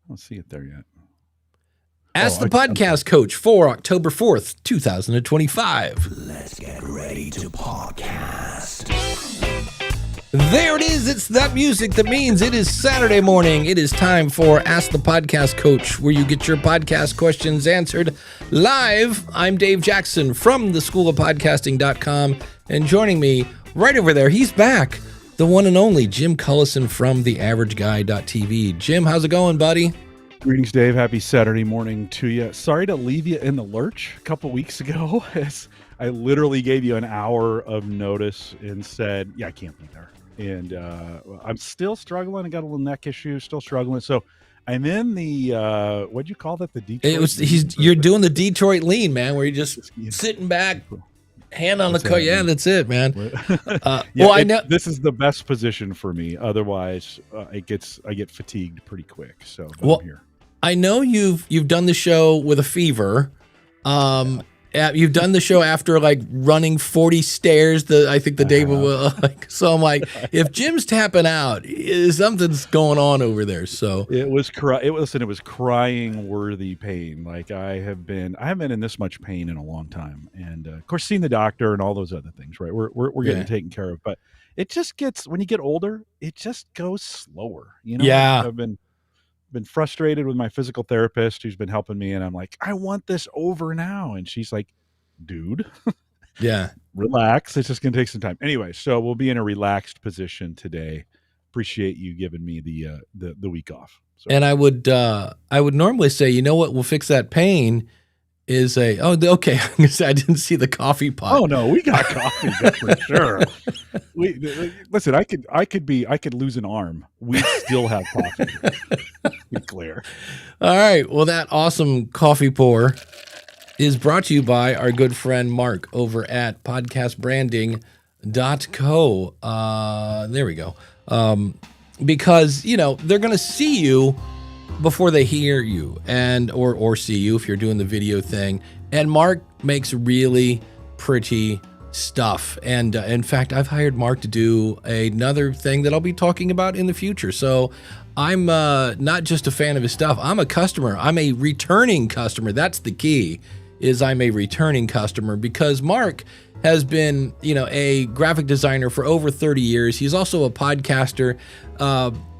don't see it there yet. Ask the Podcast Coach for October 4th, 2025. Let's get ready to podcast. There it is. It's that music that means it is Saturday morning. It is time for Ask the Podcast Coach, where you get your podcast questions answered live. I'm Dave Jackson from theschoolofpodcasting.com, and joining me right over there, he's back, the one and only Jim Cullison from theaverageguy.tv. Jim, how's it going, buddy? Greetings, Dave. Happy Saturday morning to you. Sorry to leave you in the lurch a couple weeks ago. I literally gave you an hour of notice and said, yeah, I can't be there. And I'm still struggling. I got a little neck issue, still struggling. So I'm in the, what'd you call that? The Detroit? You're doing the Detroit lean, man, where you're just sitting back, hand on the coat. Yeah, that's it, man. I know this is the best position for me. Otherwise, I get fatigued pretty quick. So I'm here. I know you've done the show with a fever. You've done the show after like running 40 stairs. I think the day before. So I'm like, if Jim's tapping out, something's going on over there. So it was crying worthy pain. Like I haven't been in this much pain in a long time. And of course, seeing the doctor and all those other things, right? We're getting taken care of, but it just gets, when you get older, it just goes slower. You know, I've been frustrated with my physical therapist who's been helping me, and I'm like, I want this over now, and she's like, dude, relax, it's just gonna take some time. Anyway, so we'll be in a relaxed position today. Appreciate you giving me the week off. So. And I would normally say, you know what will fix that pain is I didn't see the coffee pot. Oh no, we got coffee for sure. Listen, I could lose an arm. We still have coffee. Be clear. All right. Well, that awesome coffee pour is brought to you by our good friend Mark over at podcastbranding.co. There we go. Because they're going to see you before they hear you, and or see you if you're doing the video thing. And Mark makes really pretty stuff. And in fact, I've hired Mark to do another thing that I'll be talking about in the future. So I'm not just a fan of his stuff. I'm a customer. I'm a returning customer. That's the key, is I'm a returning customer, because Mark has been, a graphic designer for over 30 years. He's also a podcaster.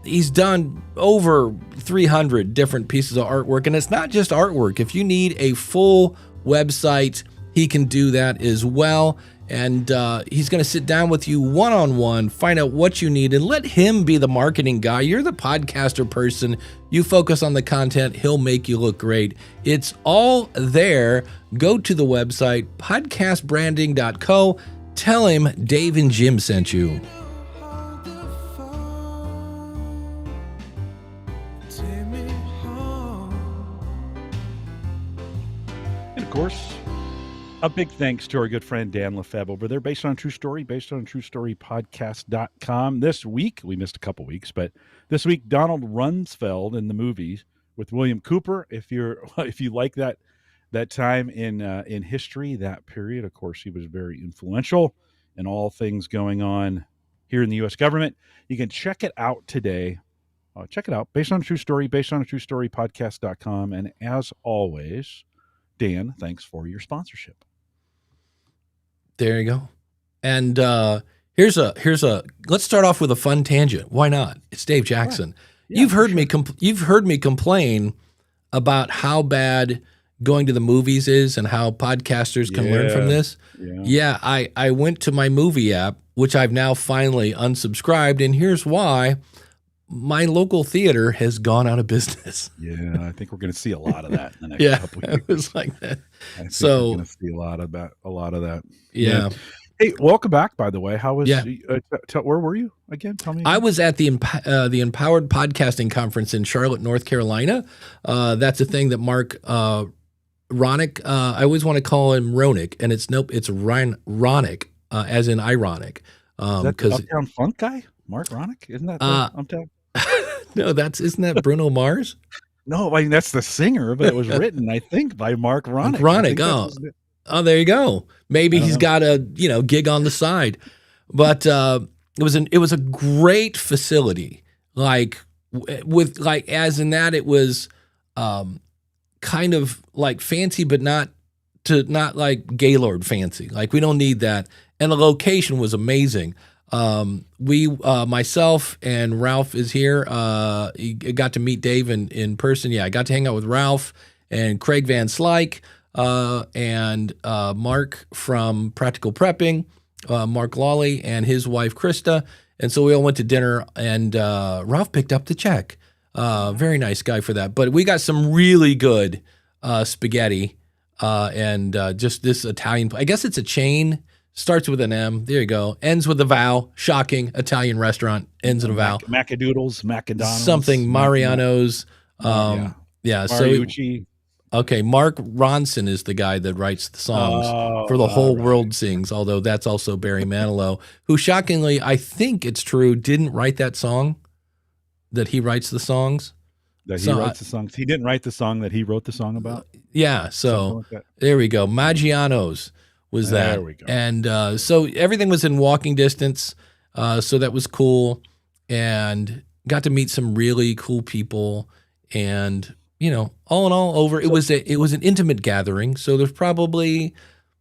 He's done over 300 different pieces of artwork, and it's not just artwork. If you need a full website, he can do that as well. And he's going to sit down with you one-on-one, find out what you need, and let him be the marketing guy. You're the podcaster person. You focus on the content. He'll make you look great. It's all there. Go to the website, podcastbranding.co. Tell him Dave and Jim sent you. And of course, a big thanks to our good friend Dan Lefebvre over there, based on a true story podcast.com. This week, we missed a couple weeks, but this week, Donald Rumsfeld in the movies with William Cooper. If you like that time in history, that period, of course, he was very influential in all things going on here in the U.S. government. You can check it out today. Check it out, based on a true story podcast.com. And as always, Dan, thanks for your sponsorship. There you go. And here's a let's start off with a fun tangent. Why not? It's Dave Jackson. Yeah, you've heard me complain about how bad going to the movies is and how podcasters can learn from this. Yeah, I went to my movie app, which I've now finally unsubscribed, and here's why. My local theater has gone out of business. Yeah, I think we're going to see a lot of that in the next couple of years. It was like that. I think we're going to see a lot of that. Yeah. Hey, welcome back, by the way. How was where were you again? Tell me. I was at the Empowered Podcasting Conference in Charlotte, North Carolina. That's a thing that Mark Ronick, I always want to call him Ronick, and it's Ronick, as in ironic. Is that the Uptown Funk guy? Mark Ronick? Isn't that Uptown? No, isn't that Bruno Mars? No, I mean, that's the singer, but it was written, I think, by Mark Ronick. Oh, there you go. Maybe he's got a gig on the side, but it was a great facility. Like with like, as in that it was kind of like fancy, but not like Gaylord fancy. Like we don't need that. And the location was amazing. Myself and Ralph is here. You got to meet Dave in person. Yeah, I got to hang out with Ralph and Craig Van Slyke, and Mark from Practical Prepping, Mark Lawley and his wife Krista. And so we all went to dinner, and Ralph picked up the check. Very nice guy for that. But we got some really good spaghetti and just this Italian. I guess it's a chain. Starts with an M. There you go. Ends with a vowel. Shocking. Italian restaurant. Ends in a vowel. Macadoodles, Macadonald's. Something. Mariano's. Yeah. Mariucci. Okay. Mark Ronson is the guy that writes the songs for The Whole World Sings, although that's also Barry Manilow, who shockingly, I think it's true, didn't write that song, that he writes the songs. That he writes the songs. He didn't write the song that he wrote the song about? Yeah. So there we go. Maggiano's was that. There we go. And so everything was in walking distance. So that was cool. And got to meet some really cool people. And, you know, all in all, it was an intimate gathering. So there's probably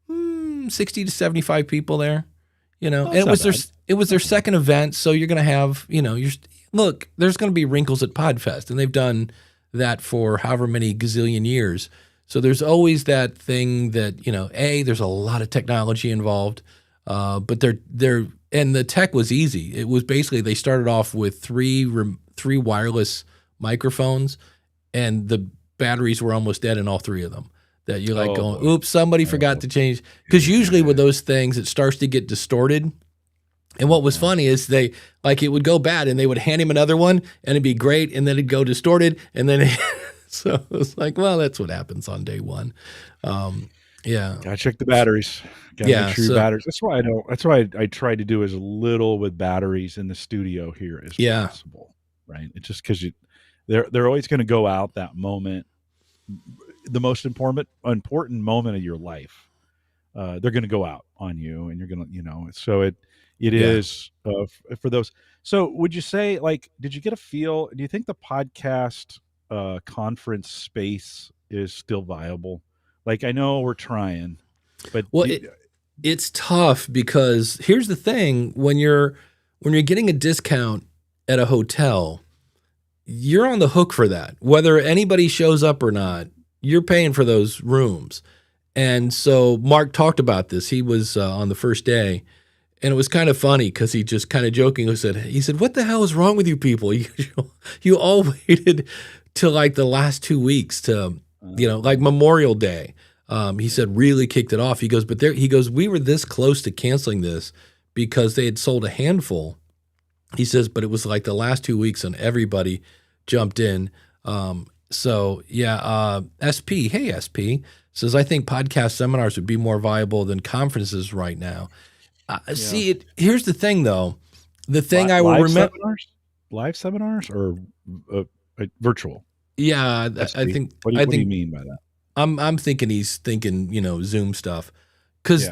60 to 75 people there. You know, and it was their second event. So you're going to have, you know, look, there's going to be wrinkles at Podfest, and they've done that for however many gazillion years. So there's always that thing that, you know, there's a lot of technology involved, but and the tech was easy. It was basically, they started off with three wireless microphones, and the batteries were almost dead in all three of them. That you're like going, oops, somebody forgot to change. Because usually with those things, it starts to get distorted. And what was funny is it would go bad, and they would hand him another one, and it'd be great, and then it'd go distorted, and then so it was like, well, that's what happens on day one. Yeah, gotta check the batteries. Gotta make sure your batteries. That's why I try to do as little with batteries in the studio here as possible. Right? It's just because they're always going to go out that moment, the most important moment of your life. They're going to go out on you, and you're going to, you know. So it is for those. So would you say, like, did you get a feel? Do you think the podcast conference space is still viable? Like, I know we're trying, but it's tough, because here's the thing: when you're getting a discount at a hotel, you're on the hook for that. Whether anybody shows up or not, you're paying for those rooms. And so Mark talked about this. He was on the first day. And it was kind of funny, because he just kind of jokingly said, what the hell is wrong with you people? You all waited till like the last 2 weeks to, you know, like Memorial Day. He said, really kicked it off. He goes, we were this close to canceling this because they had sold a handful. He says, but it was like the last 2 weeks and everybody jumped in. SP, hey SP, says, I think podcast seminars would be more viable than conferences right now. See, here's the thing, though. The thing I will remember: live seminars or virtual. Yeah, I think. What do you mean by that? I'm thinking he's thinking, you know, Zoom stuff. Because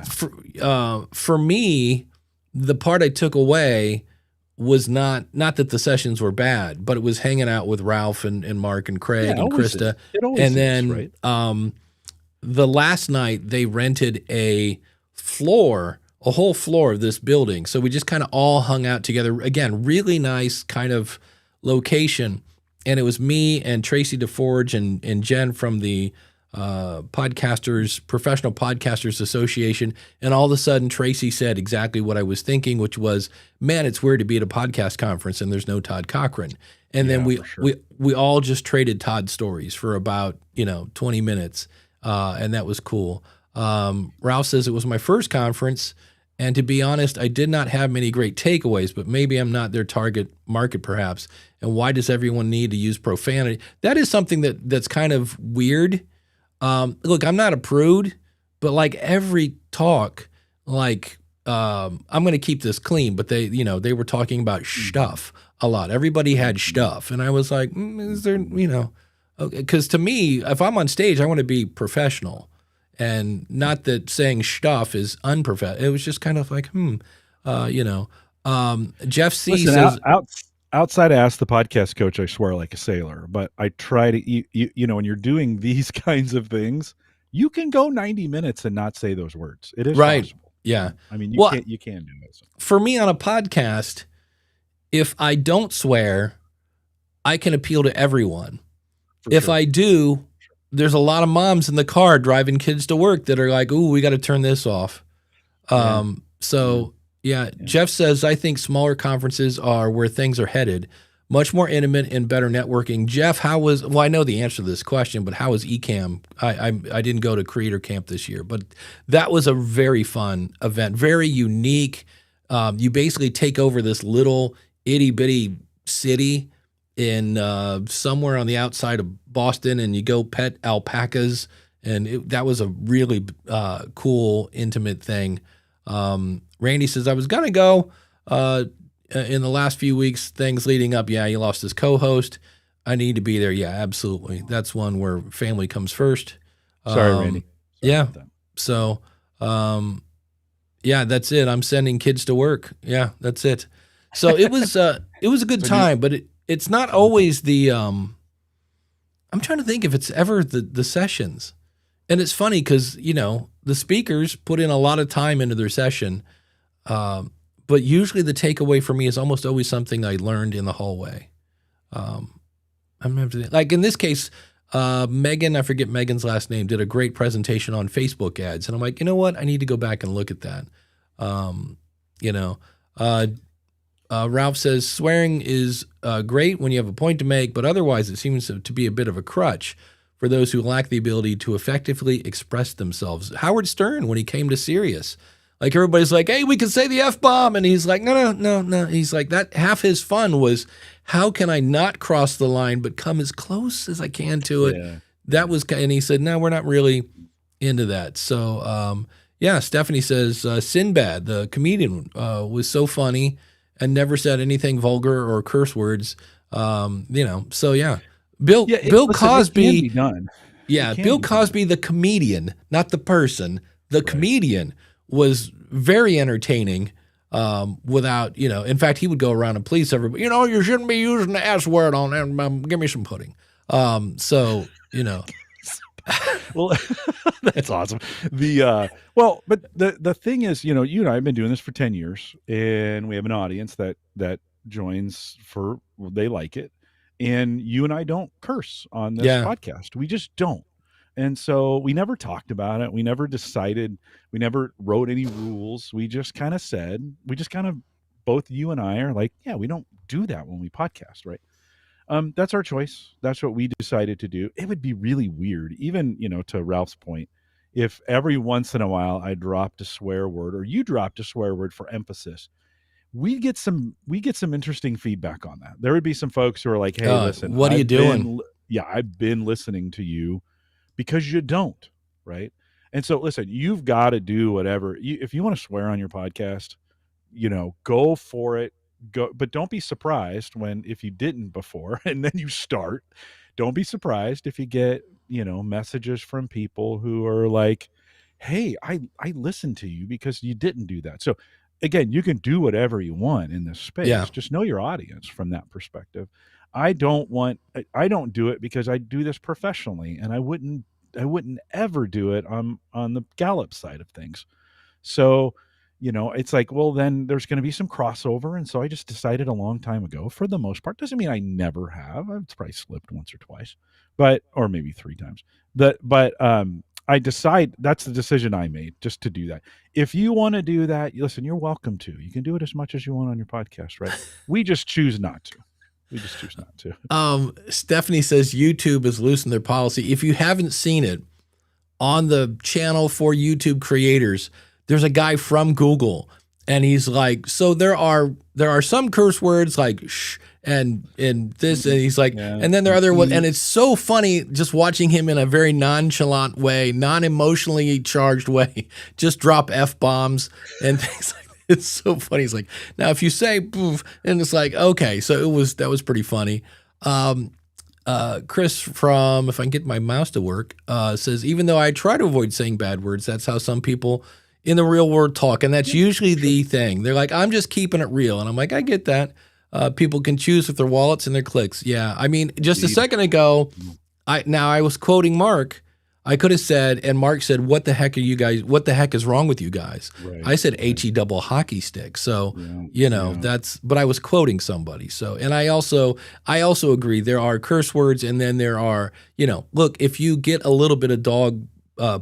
for me, the part I took away was not that the sessions were bad, but it was hanging out with Ralph and Mark and Craig and Krista. And then right? The last night they rented a whole floor of this building. So we just kind of all hung out together. Again, really nice kind of location. And it was me and Tracy DeForge and Jen from the Professional Podcasters Association. And all of a sudden, Tracy said exactly what I was thinking, which was, man, it's weird to be at a podcast conference and there's no Todd Cochran. And then we all just traded Todd stories for about, 20 minutes. And that was cool. Ralph says it was my first conference, and to be honest, I did not have many great takeaways, but maybe I'm not their target market perhaps. And why does everyone need to use profanity? That is something that's kind of weird. Look, I'm not a prude, but like every talk, like I'm going to keep this clean, but they were talking about stuff a lot. Everybody had stuff. And I was like, is there, because to me, if I'm on stage, I want to be professional. And not that saying stuff is unprofessional. It was just kind of like, Jeff C. Listen, says, outside of Ask the Podcast Coach, I swear like a sailor, but I try to, you know, when you're doing these kinds of things, you can go 90 minutes and not say those words. It is Right. possible. Yeah. I mean, Well, you can do it. for me on a podcast, if I don't swear, I can appeal to everyone. If sure. I do, there's a lot of moms in the car driving kids to work that are like, "Ooh, we got to turn this off." So yeah, Jeff says, I think smaller conferences are where things are headed, much more intimate and better networking. Jeff, well, I know the answer to this question, but how was eCam? I didn't go to Creator Camp this year, but that was a very fun event, very unique. You basically take over this little itty bitty city in somewhere on the outside of Boston, and you go pet alpacas, and that was a really cool, intimate thing. Randy says, I was going to go in the last few weeks, things leading up. Yeah, he lost his co-host. I need to be there. Yeah, absolutely. That's one where family comes first. Sorry, Randy. Yeah. So, yeah, that's it. I'm sending kids to work. Yeah, that's it. So it was a good time, but it's not always the, I'm trying to think if it's ever the sessions. And it's funny because, you know, the speakers put in a lot of time into their session. But usually the takeaway for me is almost always something I learned in the hallway. I'm gonna have to, like in this case, Megan, I forget Megan's last name, did a great presentation on Facebook ads. And I'm like, you know what? I need to go back and look at that. You know, Ralph says swearing is great when you have a point to make, but otherwise it seems to be a bit of a crutch for those who lack the ability to effectively express themselves. Howard Stern, when he came to Sirius, like everybody's like, hey, we can say the F-bomb. And he's like, no. He's like, that half his fun was, how can I not cross the line, but come as close as I can to it? Yeah. That was, and he said, no, we're not really into that. So, yeah, Stephanie says, Sinbad, the comedian, was so funny and never said anything vulgar or curse words. You know, so yeah. Bill Cosby. It can be done. Yeah, Bill Cosby, the comedian, not the person, the comedian was very entertaining without, you know, in fact, he would go around and please everybody, you know, you shouldn't be using the S word on it. Give me some pudding. So, you know. Well, that's awesome. But the thing is, you know, you and I have been doing this for 10 years and we have an audience that joins they like it. And you and I don't curse on this podcast. We just don't. And so we never talked about it. We never decided, we never wrote any rules. We just kind of both you and I are like, yeah, we don't do that when we podcast, right? That's our choice. That's what we decided to do. It would be really weird, even, you know, to Ralph's point, if every once in a while I dropped a swear word or you dropped a swear word for emphasis. We get some interesting feedback on that. There would be some folks who are like, hey, listen, what are you doing? I've been listening to you because you don't, right? And so listen, you've got to do whatever. If you want to swear on your podcast, you know, go for it. Go, but don't be surprised if you didn't before and then you start. Don't be surprised if you get, you know, messages from people who are like, hey, I listened to you because you didn't do that. So again, you can do whatever you want in this space. Yeah. Just know your audience from that perspective. I don't do it because I do this professionally, and I wouldn't ever do it on the Gallup side of things. So, you know, it's like, well, then there's going to be some crossover. And so I just decided a long time ago, for the most part, doesn't mean I never have. I've probably slipped once or twice, or maybe 3 times. I decide that's the decision I made, just to do that. If you want to do that, listen, you're welcome to. You can do it as much as you want on your podcast, right? We just choose not to. Stephanie says YouTube has loosened their policy. If you haven't seen it, on the channel for YouTube creators, there's a guy from Google, and he's like, so there are some curse words like shh and this, and he's like, and then there are other ones, and it's so funny just watching him in a very nonchalant way, non-emotionally charged way, just drop F-bombs and things like that. It's so funny. He's like, now if you say poof, and it's like, okay, so that was pretty funny. Chris from, if I can get my mouse to work, says, even though I try to avoid saying bad words, that's how some people in the real world talk. And that's usually the thing. They're like, I'm just keeping it real. And I'm like, I get that. People can choose with their wallets and their clicks. Yeah, I mean, just a second ago, I was quoting Mark. I could have said, and Mark said, "What the heck are you guys? What the heck is wrong with you guys?" Right, I said, "HE double hockey stick." So that's. But I was quoting somebody. So, and I also agree. There are curse words, and then there are, look, if you get a little bit of dog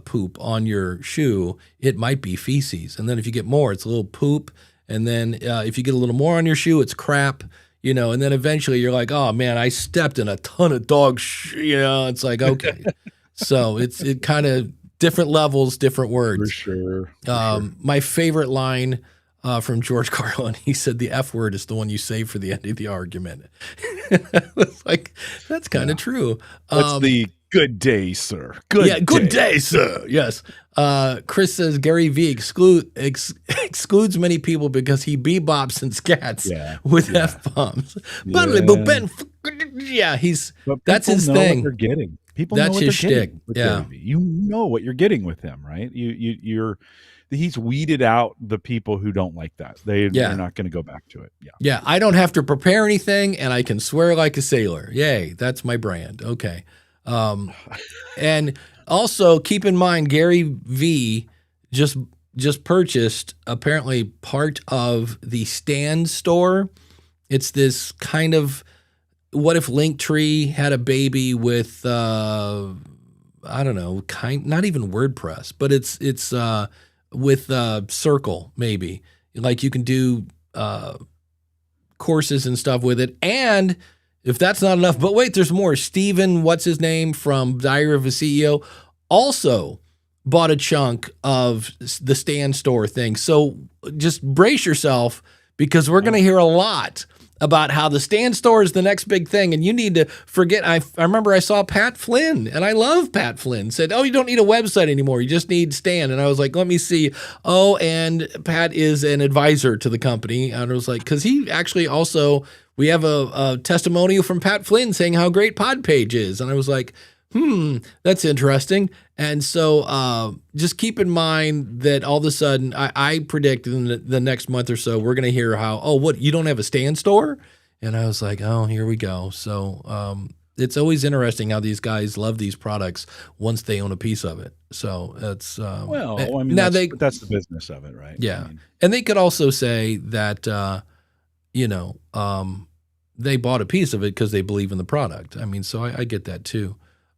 poop on your shoe, it might be feces, and then if you get more, it's a little poop, and then if you get a little more on your shoe, it's crap. And then eventually you're like, oh man, I stepped in a ton of dog it's like, okay. So it kind of different levels, different words. For sure. My favorite line from George Carlin, he said the F word is the one you save for the end of the argument. It's like, that's kind of true. What's the good day, sir? Good day, sir. Yes. Chris says Gary V excludes many people because he bebops and scats with F-bombs. Yeah, that's his thing. What they're getting. People that's know what his they're shtick. Getting. Yeah, you know what you're getting with him, right? He's weeded out the people who don't like that. They're not going to go back to it. Yeah. I don't have to prepare anything, and I can swear like a sailor. Yay, that's my brand. Okay. And also keep in mind, Gary V just purchased apparently part of the Stand store. It's this kind of, what if Linktree had a baby with I don't know, not even WordPress, but it's with Circle maybe. Like you can do courses and stuff with it. And if that's not enough, but wait, there's more. Steven, what's his name, from Diary of a CEO, also bought a chunk of the Stand store thing. So just brace yourself, because we're going to hear a lot about how the Stand store is the next big thing. And you need to forget. I remember I saw Pat Flynn, and I love Pat Flynn, said, oh, you don't need a website anymore. You just need Stand. And I was like, let me see. Oh, and Pat is an advisor to the company. And I was like, because he actually also, we have a testimonial from Pat Flynn saying how great Podpage is. And I was like, that's interesting. And so just keep in mind that all of a sudden, I predict in the next month or so, we're going to hear how, oh, what, you don't have a Stand store? And I was like, oh, here we go. So it's always interesting how these guys love these products once they own a piece of it. So it's well, I mean, now that's the business of it, right? Yeah. I mean, and they could also say that, they bought a piece of it because they believe in the product. I mean, so I get that too.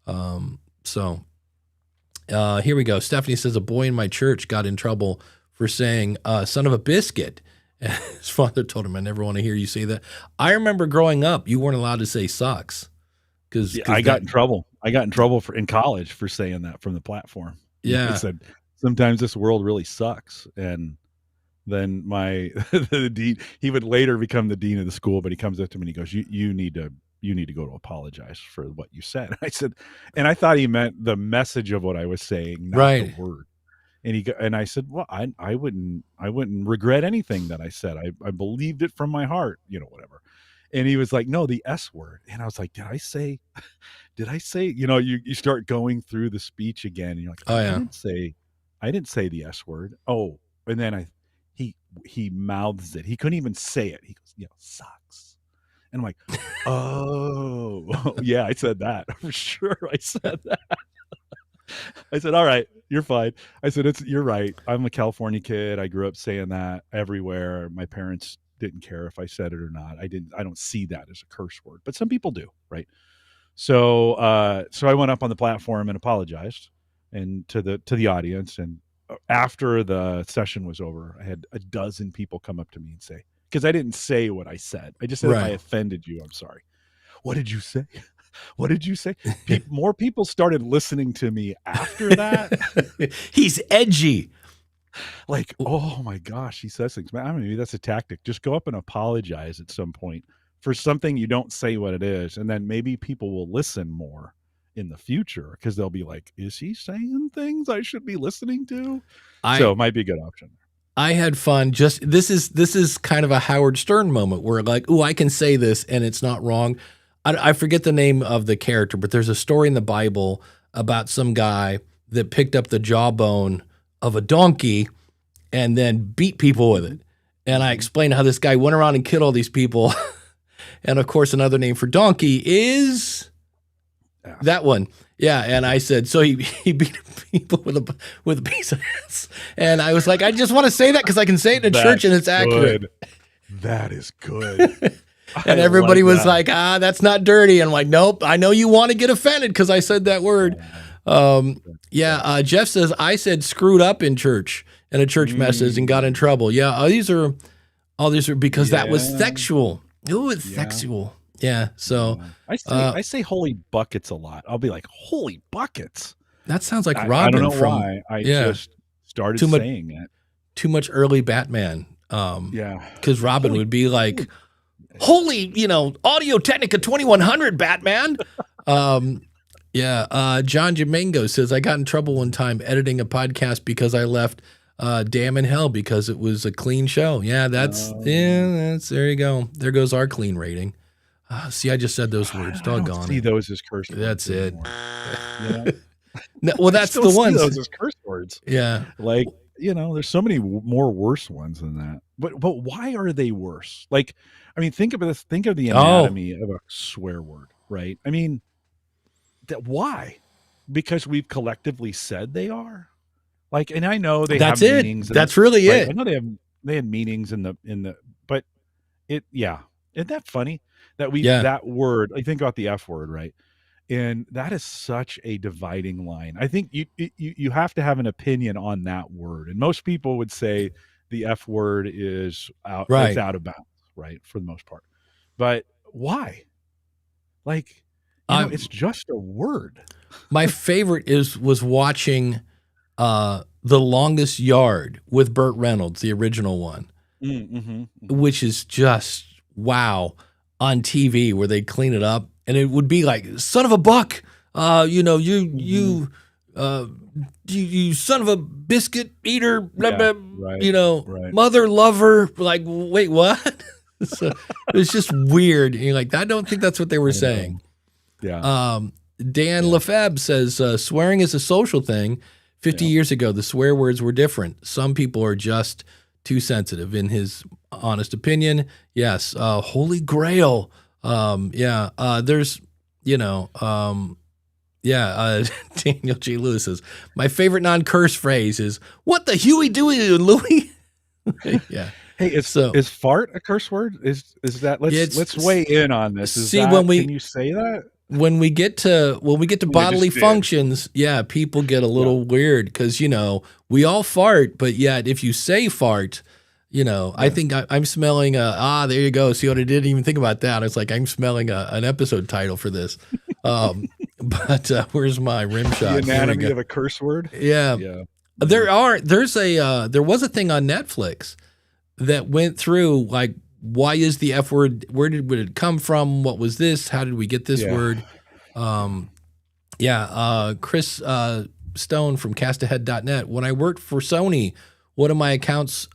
Here we go. Stephanie says, a boy in my church got in trouble for saying, son of a biscuit. And his father told him, I never want to hear you say that. I remember growing up, you weren't allowed to say sucks. Cause I got in trouble. I got in trouble in college for saying that from the platform. Yeah. He said, sometimes this world really sucks. And then the dean, he would later become the dean of the school, but he comes up to me and he goes, you need to go to apologize for what you said. I said, and I thought he meant the message of what I was saying, not the word. And I said, well, I wouldn't regret anything that I said. I believed it from my heart, whatever. And he was like, no, the S word. And I was like, did I say, you start going through the speech again, and you're like, I didn't say the S word. Oh, and then he mouths it. He couldn't even say it. He goes, sucks. And I'm like, oh, yeah, I said that for sure. I said that. I said, all right, you're fine. I said, you're right. I'm a California kid. I grew up saying that everywhere. My parents didn't care if I said it or not. I don't see that as a curse word, but some people do, right? So, I went up on the platform and apologized, and to the audience. And after the session was over, I had a dozen people come up to me and say, because I didn't say what I said. I just said, if I offended you, I'm sorry. What did you say? What did you say? More people started listening to me after that. He's edgy. Like, oh my gosh, he says things. Man, I mean, maybe that's a tactic. Just go up and apologize at some point for something you don't say what it is. And then maybe people will listen more in the future, because they'll be like, is he saying things I should be listening to? So it might be a good option. I had fun. This is kind of a Howard Stern moment where, like, oh, I can say this and it's not wrong. I forget the name of the character, but there's a story in the Bible about some guy that picked up the jawbone of a donkey and then beat people with it. And I explained how this guy went around and killed all these people And of course, another name for donkey is that one. Yeah, and I said, so he beat people with a piece of ass. And I was like, I just want to say that because I can say it in a church and it's accurate. That is good. And everybody was like, that's not dirty. And I'm like, nope, I know you want to get offended because I said that word. Jeff says, I said screwed up in church in a church message and got in trouble. Yeah, all these are because that was sexual. Ooh, it's sexual. Yeah, so I say holy buckets a lot. I'll be like, holy buckets. That sounds like Robin. I don't know why. I just started saying it. Too much early Batman. Because Robin would be like, holy, Audio Technica 2100 Batman. John Jamango says, I got in trouble one time editing a podcast because I left Damn in Hell because it was a clean show. Yeah, that's there you go. There goes our clean rating. See, I just said those words. Doggone. I don't see those as curse words. That's anymore. It. No, well, that's the ones. Those as curse words. Yeah. Like, there's so many more worse ones than that. But why are they worse? Like, I mean, think of this. Think of the anatomy of a swear word, right? I mean, why? Because we've collectively said they are. Like, and I know they have meanings. That's really it. I know they have meanings in the, but isn't that funny that that word? I think about the F word, right? And that is such a dividing line. I think you have to have an opinion on that word. And most people would say the F word is out, it's out of bounds, right? For the most part. But why? Like, it's just a word. My favorite was watching The Longest Yard with Burt Reynolds, the original one, which is just, wow, on TV where they'd clean it up. And it would be like, son of a buck, you son of a biscuit eater, blah, blah, mother lover. Like, wait, what? So it was just weird. And you're like, I don't think that's what they were saying. Yeah. Dan Lefebvre says, swearing is a social thing. 50 years ago, the swear words were different. Some people are just too sensitive. In his honest opinion, yes. Holy Grail. There's, Daniel G. Lewis says, my favorite non-curse phrase is, what the Huey, Dewey, and Louie? Yeah. Hey, is fart a curse word? Is that, let's weigh in on this. Can you say that? When we get to bodily functions, people get a little weird because, we all fart, but yet if you say fart, I think I'm smelling there you go. See what I didn't even think about that. It's like I'm smelling an episode title for this. But where's my rim shot? The anatomy of a curse word? Yeah. There was a thing on Netflix that went through like, why is the F word? Where did it come from? What was this? How did we get this word? Chris Stone from castahead.net. When I worked for Sony, one of my accounts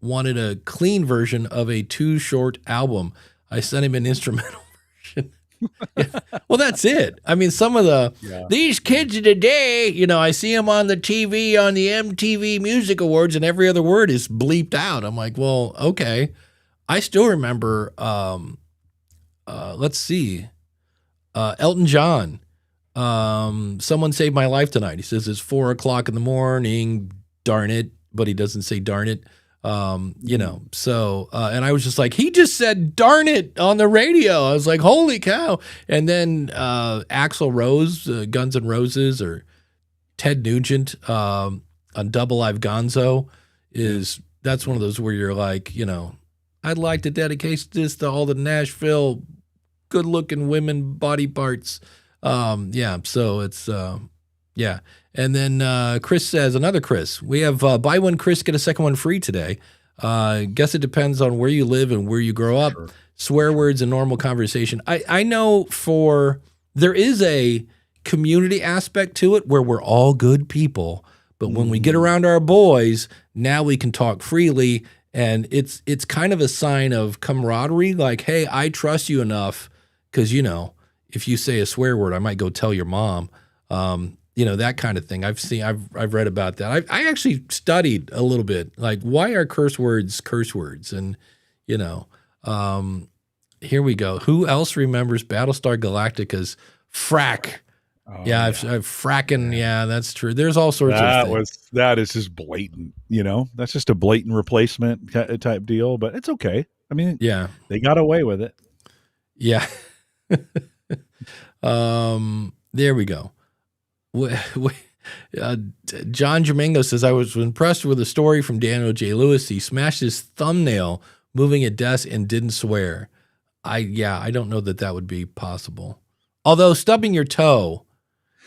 wanted a clean version of a Too Short album. I sent him an instrumental version. Well, that's it. I mean, some of these kids of today, I see them on the TV on the MTV Music Awards, and every other word is bleeped out. I'm like, well, okay. I still remember, let's see, Elton John. Someone saved my life tonight. He says it's 4:00 in the morning. Darn it. But he doesn't say darn it. So, and I was just like, he just said darn it on the radio. I was like, holy cow. And then Axl Rose, Guns N' Roses, or Ted Nugent on Double Live Gonzo that's one of those where you're like, I'd like to dedicate this to all the Nashville good-looking women body parts. So it's, And then Chris says, another Chris, we have buy one Chris, get a second one free today. Guess it depends on where you live and where you grow up. Sure. Swear words and normal conversation. I know there is a community aspect to it where we're all good people, but when we get around our boys, now we can talk freely. And it's kind of a sign of camaraderie. Like, hey, I trust you enough because, if you say a swear word, I might go tell your mom. That kind of thing. I've read about that. I actually studied a little bit, like, why are curse words curse words? And, Here we go. Who else remembers Battlestar Galactica's frack? Oh, I've fracking. Yeah, that's true. There's all sorts of things. That is just blatant. That's just a blatant replacement type deal. But it's okay. I mean, Yeah, they got away with it. yeah. There we go. John Domingo says, I was impressed with a story from Daniel J. Lewis. He smashed his thumbnail moving a desk and didn't swear. I don't know that would be possible. Although stubbing your toe,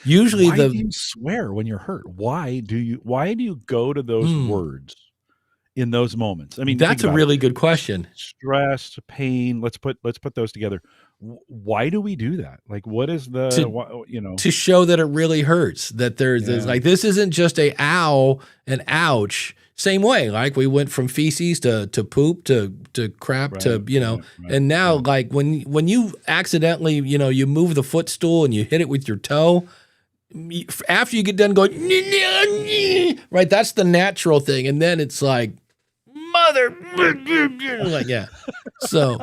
usually why do you swear when you're hurt? Why do you go to those words in those moments? I mean, that's a really good question. Stress, pain. Let's put those together. Why do we do that? Like, what is to show that it really hurts, that there's like, this isn't just a ow and ouch. Same way, like we went from feces to poop to crap to and now like when you accidentally you move the footstool and you hit it with your toe, after you get done going right, that's the natural thing, and then it's like mother so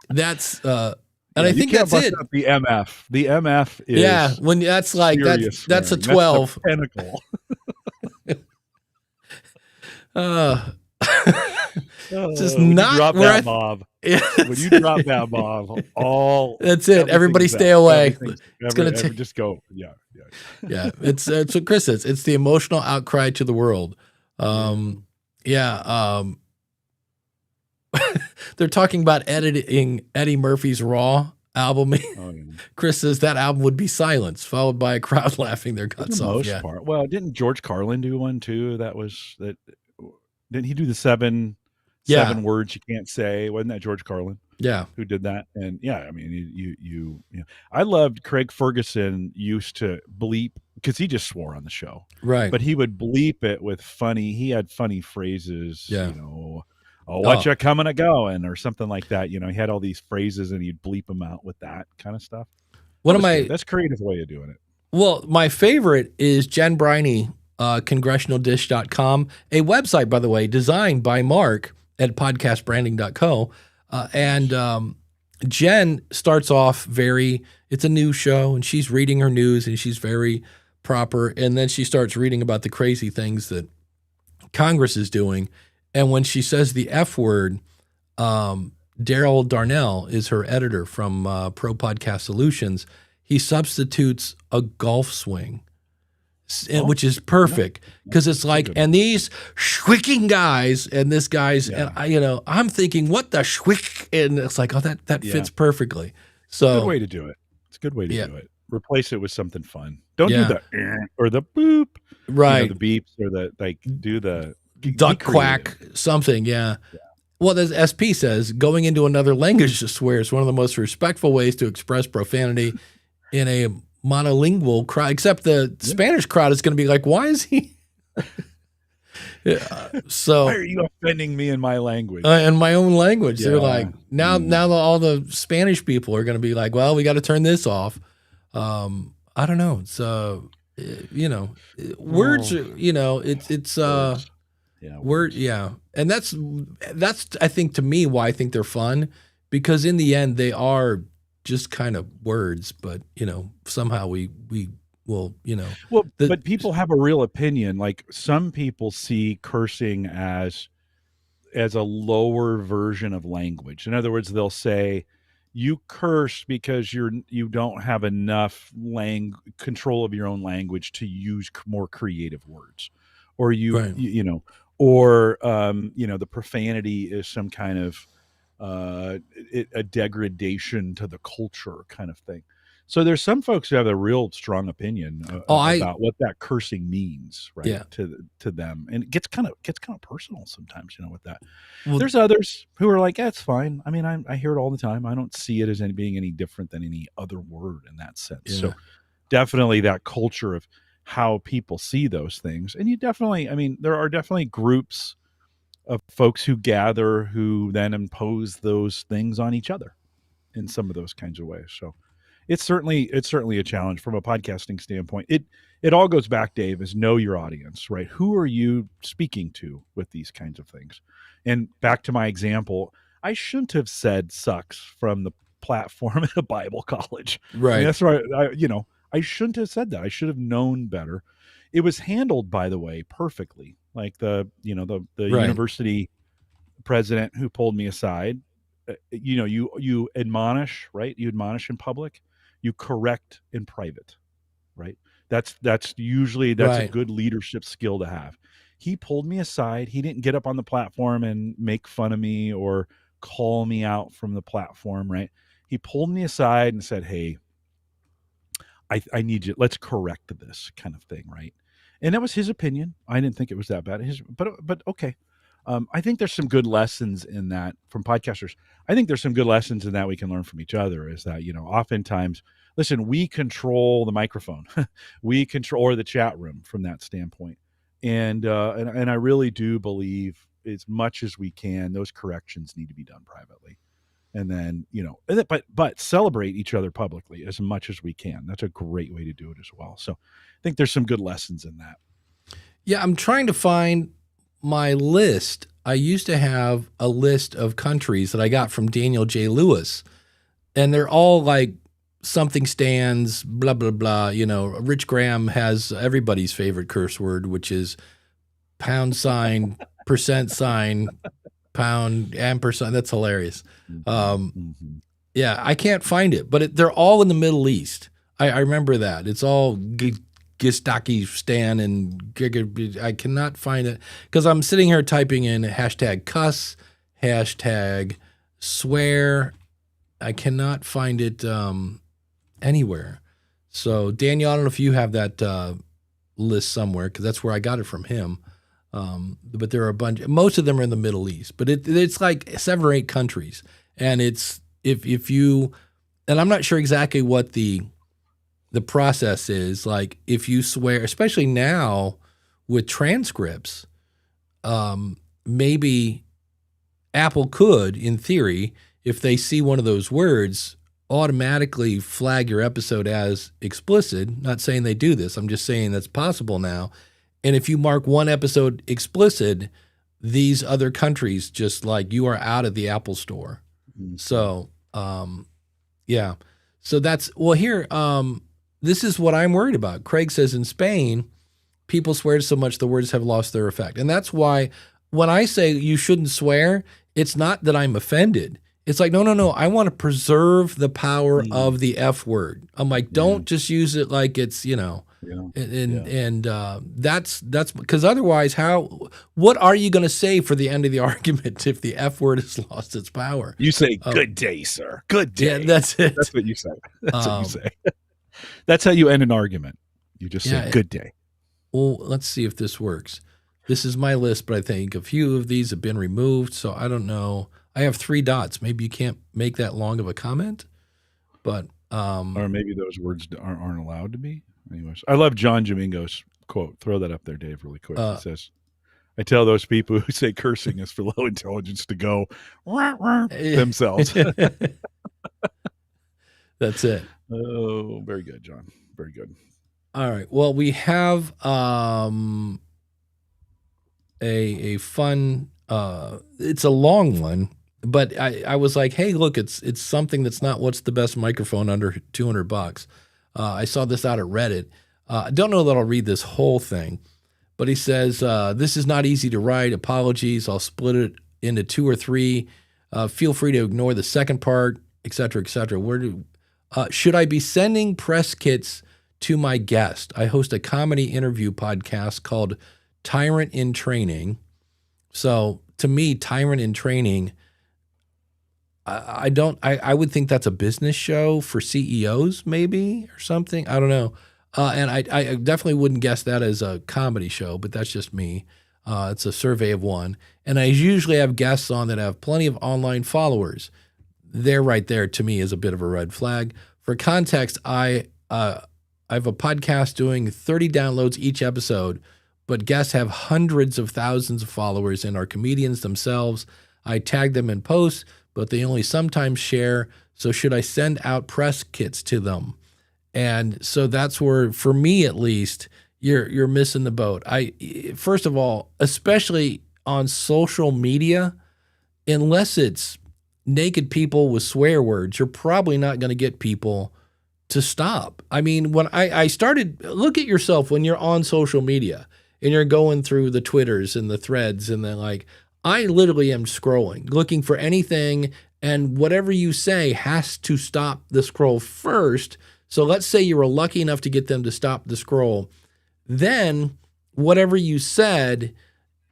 that's and I think that's it. The MF. The MF is when that's like that's a 12. That's the pinnacle. Just not where I mob. When you drop that mob, that's it. Everybody stay away. It's gonna just go. Yeah. It's what Chris says. It's the emotional outcry to the world. They're talking about editing Eddie Murphy's Raw album. Chris says that album would be silence, followed by a crowd laughing their guts off. Most part. Well, didn't George Carlin do one too? Didn't he do the seven words you can't say? Wasn't that George Carlin? Yeah, who did that? And I mean, you I loved Craig Ferguson used to bleep because he just swore on the show, right? But he would bleep it with he had funny phrases, yeah. What you coming a going or something like that. He had all these phrases and he'd bleep them out with that kind of stuff. That's a creative way of doing it. Well, my favorite is Jen Briney, congressionaldish.com, a website, by the way, designed by Mark at podcastbranding.co. And Jen starts off it's a news show, and she's reading her news, and she's very proper. And then she starts reading about the crazy things that Congress is doing. And when she says the F word, Daryl Darnell is her editor from Pro Podcast Solutions. He substitutes a golf swing, which is perfect because it's like, and these schwicking guys and this guy's, and I'm thinking, what the schwick? And it's like, that fits perftly. So good way to do it. It's a good way to do it. Replace it with something fun. Don't do the or the boop, right? The beeps or do the duck quack something. Yeah. Well, as SP says, going into another language to swear is one of the most respectful ways to express profanity in a monolingual crowd, except the Spanish crowd is going to be like, why is he? So why are you offending me in my language? In my own language. They're like, now all the Spanish people are going to be like, well, we got to turn this off. I don't know. It's, words, word. Yeah. And that's, I think, to me, why I think they're fun, because in the end, they are just kind of words, but somehow we will, but people have a real opinion. Like some people see cursing as a lower version of language. In other words, they'll say you curse because you don't have enough control of your own language to use more creative words, or the profanity is some kind of a degradation to the culture kind of thing. So there's some folks who have a real strong opinion about what that cursing means, right? To them, and it gets kind of personal sometimes, with that. Well, there's others who are like, it's fine. I mean, I hear it all the time. I don't see it as being any different than any other word in that sense. Yeah. So definitely that culture of how people see those things, and there are definitely groups of folks who gather who then impose those things on each other in some of those kinds of ways. So it's certainly a challenge from a podcasting standpoint. It all goes back, Dave, is know your audience, right? Who are you speaking to with these kinds of things? And back to my example, I shouldn't have said sucks from the platform at a Bible college. I mean, Right. that's right. I shouldn't have said that. I should have known better. It was handled, by the way, perfectly. Like the Right. university president who pulled me aside. You admonish, right? You admonish in public. You correct in private, right? That's usually that's a Right. good leadership skill to have. He pulled me aside. He didn't get up on the platform and make fun of me or call me out from the platform, right? He pulled me aside and said, "Hey, I need you. Let's correct this kind of thing, right?" And that was his opinion. I didn't think it was that bad. But okay. I think there's some good lessons in that from podcasters. I think there's some good lessons in that we can learn from each other. Is that oftentimes, listen, we control the microphone, we control or the chat room from that standpoint, and I really do believe as much as we can, those corrections need to be done privately and then but celebrate each other publicly as much as we can. That's a great way to do it as well. So I think there's some good lessons in that. Yeah, I'm trying to find my list. I used to have a list of countries that I got from Daniel J. Lewis, and they're all like something stands, blah, blah, blah. Rich Graham has everybody's favorite curse word, which is pound sign, percent sign, pound, ampersand. That's hilarious. Yeah, I can't find it, but they're all in the Middle East. I remember that. It's all Gistakistan and I cannot find it because I'm sitting here typing in hashtag cuss, hashtag swear. I cannot find it anywhere. So Daniel, I don't know if you have that list somewhere because that's where I got it from him. But there are a bunch. Most of them are in the Middle East, but it's like 7 or 8 countries, and it's if you, and I'm not sure exactly what the process is. Like if you swear, especially now with transcripts, maybe Apple could, in theory, if they see one of those words, automatically flag your episode as explicit. Not saying they do this. I'm just saying that's possible now. And if you mark one episode explicit, these other countries just like you are out of the Apple store. So, yeah. So that's, well, here, this is what I'm worried about. Craig says in Spain, people swear so much the words have lost their effect. And that's why when I say you shouldn't swear, it's not that I'm offended. It's like, no. I want to preserve the power of the F word. I'm like, don't just use it like it's, that's because otherwise what are you going to say for the end of the argument if the F word has lost its power? You say, good day, sir. Good day. Yeah, that's it. That's what you say. That's what you say. That's how you end an argument. You just say, good day. Well, let's see if this works. This is my list, but I think a few of these have been removed, so I don't know. I have 3 dots. Maybe you can't make that long of a comment, but or maybe those words aren't allowed to be. Anyways, I love John Domingo's quote. Throw that up there, Dave, really quick. He says, I tell those people who say cursing is for low intelligence to go themselves. That's it. Oh, very good, John. Very good. All right. Well, we have a fun, it's a long one, but I was like, hey, look, it's something that's not what's the best microphone under $200. I saw this out at Reddit. I don't know that I'll read this whole thing, but he says, this is not easy to write. Apologies. I'll split it into 2 or 3. Feel free to ignore the second part, et cetera, et cetera. Should I be sending press kits to my guest? I host a comedy interview podcast called Tyrant in Training. So to me, Tyrant in Training, I would think that's a business show for CEOs maybe or something. I don't know. And I definitely wouldn't guess that as a comedy show, but that's just me. It's a survey of one. And I usually have guests on that have plenty of online followers. They're right there to me is a bit of a red flag. For context, I have a podcast doing 30 downloads each episode, but guests have hundreds of thousands of followers and are comedians themselves. I tag them in posts, but they only sometimes share. So should I send out press kits to them? And so that's where, for me at least, you're missing the boat. First of all, especially on social media, unless it's naked people with swear words, you're probably not going to get people to stop. I mean, when I started, look at yourself when you're on social media and you're going through the Twitters and the threads and then like, I literally am scrolling, looking for anything, and whatever you say has to stop the scroll first. So let's say you were lucky enough to get them to stop the scroll. Then whatever you said,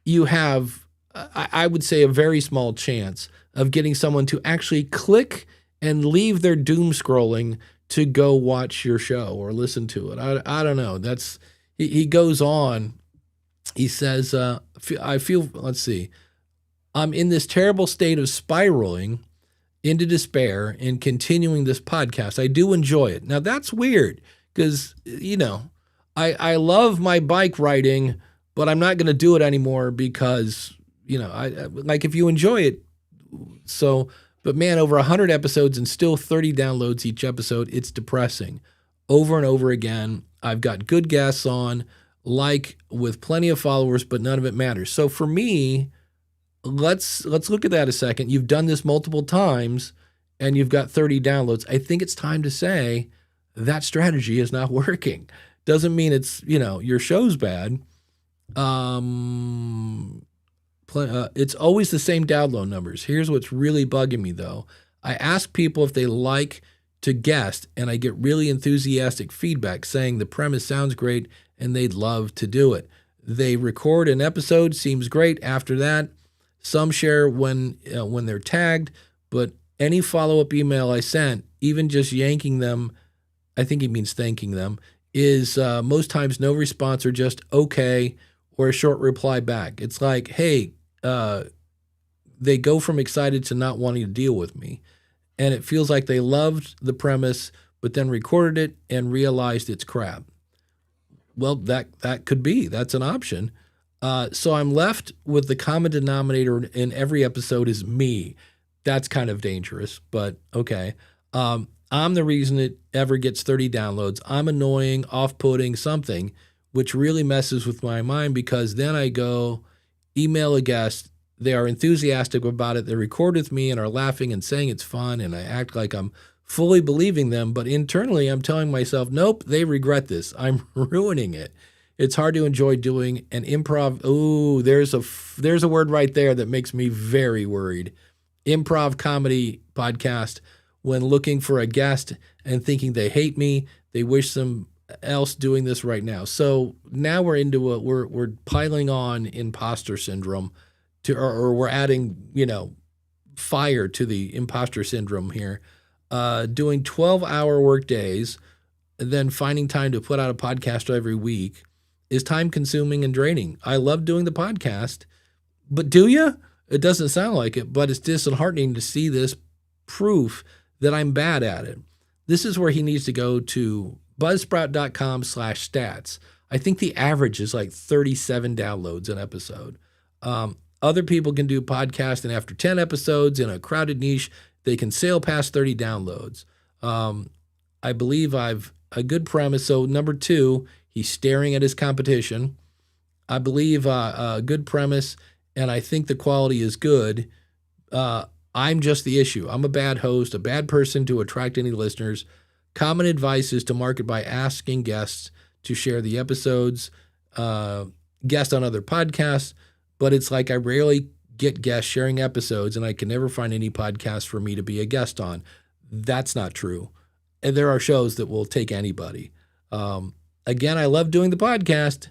you have, I would say, a very small chance of getting someone to actually click and leave their doom scrolling to go watch your show or listen to it. I don't know. He goes on. He says, I feel, let's see, I'm in this terrible state of spiraling into despair and continuing this podcast. I do enjoy it. Now that's weird because, I love my bike riding, but I'm not going to do it anymore because, I like if you enjoy it. So, but man, over 100 episodes and still 30 downloads each episode. It's depressing over and over again. I've got good guests on, like with plenty of followers, but none of it matters. So for me, let's look at that a second. You've done this multiple times and you've got 30 downloads. I think it's time to say that strategy is not working. Doesn't mean it's, your show's bad. It's always the same download numbers. Here's what's really bugging me though. I ask people if they like to guest and I get really enthusiastic feedback saying the premise sounds great and they'd love to do it. They record an episode, seems great. After that, some share when they're tagged, but any follow-up email I sent, even just yanking them, I think he means thanking them, is most times no response or just okay or a short reply back. It's like, hey, they go from excited to not wanting to deal with me. And it feels like they loved the premise, but then recorded it and realized it's crap. Well, that could be. That's an option. So I'm left with the common denominator in every episode is me. That's kind of dangerous, but okay. I'm the reason it ever gets 30 downloads. I'm annoying, off-putting, something, which really messes with my mind because then I go email a guest. They are enthusiastic about it. They record with me and are laughing and saying it's fun, and I act like I'm fully believing them, but internally I'm telling myself, nope, they regret this. I'm ruining it. It's hard to enjoy doing an improv. Oh, there's a word right there that makes me very worried. Improv comedy podcast when looking for a guest and thinking they hate me. They wish some else doing this right now. So now we're into we're piling on imposter syndrome or we're adding, fire to the imposter syndrome here. Doing 12-hour work days, and then finding time to put out a podcast every week is time consuming and draining. I love doing the podcast, but do you? It doesn't sound like it, but it's disheartening to see this proof that I'm bad at it. This is where he needs to go to buzzsprout.com/stats. I think the average is like 37 downloads an episode. Other people can do podcasts, and after 10 episodes in a crowded niche, they can sail past 30 downloads. I believe I've a good premise. So number 2, he's staring at his competition. I believe a good premise, and I think the quality is good. I'm just the issue. I'm a bad host, a bad person to attract any listeners. Common advice is to market by asking guests to share the episodes, guest on other podcasts, but it's like I rarely get guests sharing episodes, and I can never find any podcasts for me to be a guest on. That's not true. And there are shows that will take anybody. Again, I love doing the podcast.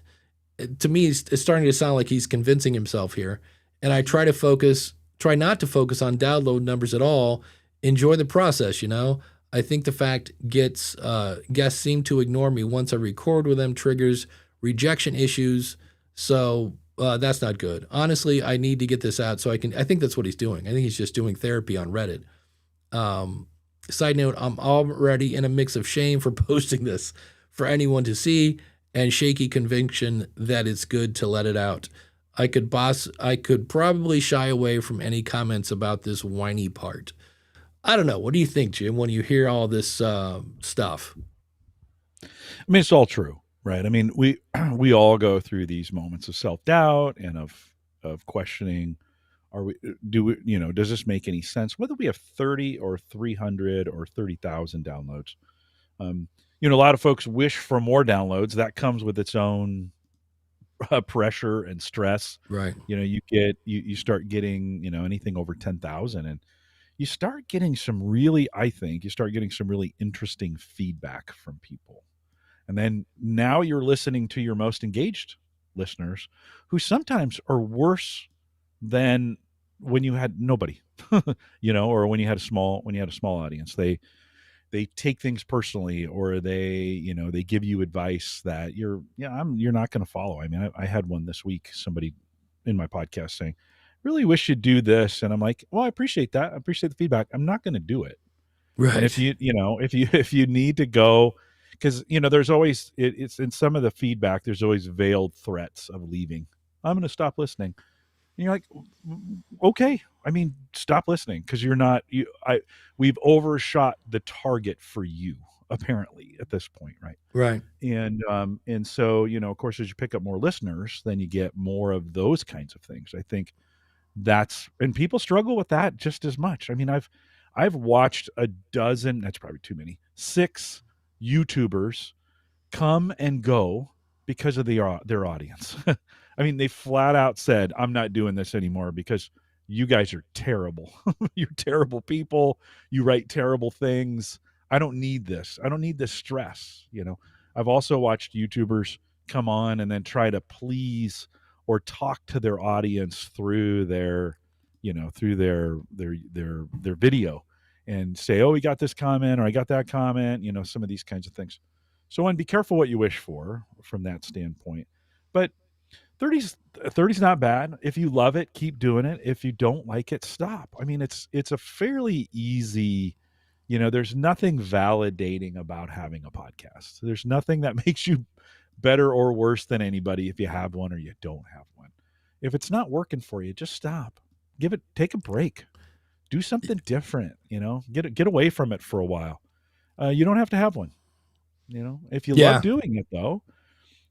To me, it's starting to sound like he's convincing himself here. And I try not to focus on download numbers at all. Enjoy the process, I think the fact guests seem to ignore me once I record with them triggers rejection issues. So that's not good. Honestly, I need to get this out so I think that's what he's doing. I think he's just doing therapy on Reddit. Side note, I'm already in a mix of shame for posting this for anyone to see and shaky conviction that it's good to let it out. I could probably shy away from any comments about this whiny part. I don't know. What do you think, Jim, when you hear all this stuff? I mean, it's all true, right? I mean, we all go through these moments of self-doubt and of questioning Are we do we, does this make any sense? Whether we have 30 or 300 or 30,000 downloads, um, a lot of folks wish for more downloads. That comes with its own pressure and stress. Right. You start getting anything over 10,000, and you start getting some really interesting feedback from people. And then now you're listening to your most engaged listeners, who sometimes are worse than when you had nobody, or when you had a small audience. They take things personally, or they give you advice that you're not going to follow. I mean, I had one this week, somebody in my podcast saying, really wish you'd do this. And I'm like, well, I appreciate that. I appreciate the feedback. I'm not going to do it. Right. And if you need to go, because there's always it's in some of the feedback, there's always veiled threats of leaving. I'm going to stop listening. And you're like, okay, I mean, stop listening, because we've overshot the target for you, apparently, at this point, right? Right. And so of course, as you pick up more listeners, then you get more of those kinds of things. I think and people struggle with that just as much. I mean, I've watched a dozen, that's probably too many, 6 YouTubers come and go because of their audience. I mean, they flat out said, I'm not doing this anymore because you guys are terrible. You're terrible people. You write terrible things. I don't need this. I don't need this stress. I've also watched YouTubers come on and then try to please or talk to their audience through their video, and say, oh, we got this comment, or I got that comment, some of these kinds of things. So one, be careful what you wish for from that standpoint. But 30's not bad. If you love it, keep doing it. If you don't like it, stop. I mean, it's a fairly easy, there's nothing validating about having a podcast. There's nothing that makes you better or worse than anybody if you have one or you don't have one. If it's not working for you, just stop. Take a break. Do something different, get away from it for a while. You don't have to have one. If you love doing it, though.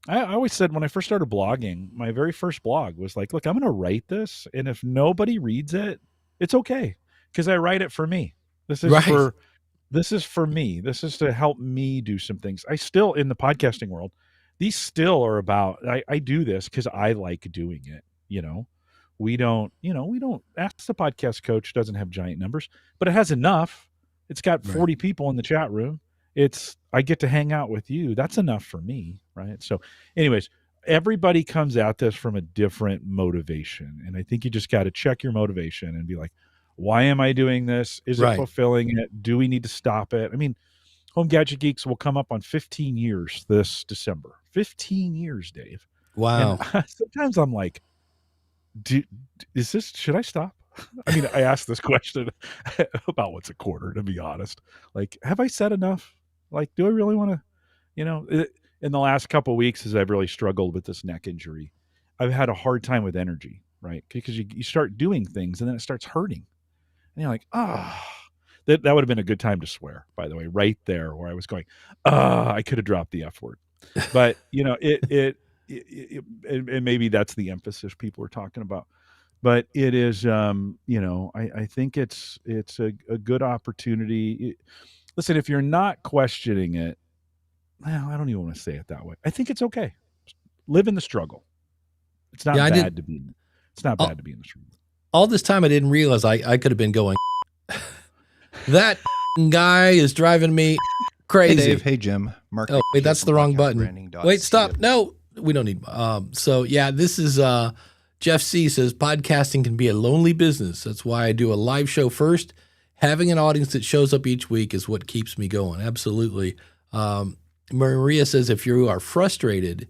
I always said, when I first started blogging, my very first blog was like, look, I'm going to write this, and if nobody reads it, it's okay, because I write it for me. This is for me. This is to help me do some things. I still, in the podcasting world, these still are about, I do this because I like doing it. We don't Ask the Podcast Coach doesn't have giant numbers, but it has enough. It's got 40 people in the chat room. I get to hang out with you. That's enough for me, right? So anyways, everybody comes at this from a different motivation. And I think you just got to check your motivation and be like, why am I doing this? Is it fulfilling it? Do we need to stop it? I mean, Home Gadget Geeks will come up on 15 years this December. 15 years, Dave. Wow. And sometimes I'm like, should I stop? I mean, I asked this question about once a quarter, to be honest. Like, have I said enough? Like, do I really want to, in the last couple of weeks, as I've really struggled with this neck injury, I've had a hard time with energy, right? Because you start doing things and then it starts hurting. And you're like, that would have been a good time to swear, by the way, right there where I was going, I could have dropped the F word. But, and maybe that's the emphasis people are talking about. But it is, I think it's a good opportunity. Listen, if you're not questioning it, well, I don't even want to say it that way. I think it's okay. Live in the struggle. It's not bad to be. It's not bad to be in the struggle. All this time, I didn't realize I could have been going. That guy is driving me crazy. Hey Dave, hey Jim, Mark. Oh wait, that's the wrong button. Wait, stop. No, we don't need. So yeah, this is Jeff C says podcasting can be a lonely business. That's why I do a live show first. Having an audience that shows up each week is what keeps me going. Absolutely. Maria says if you are frustrated,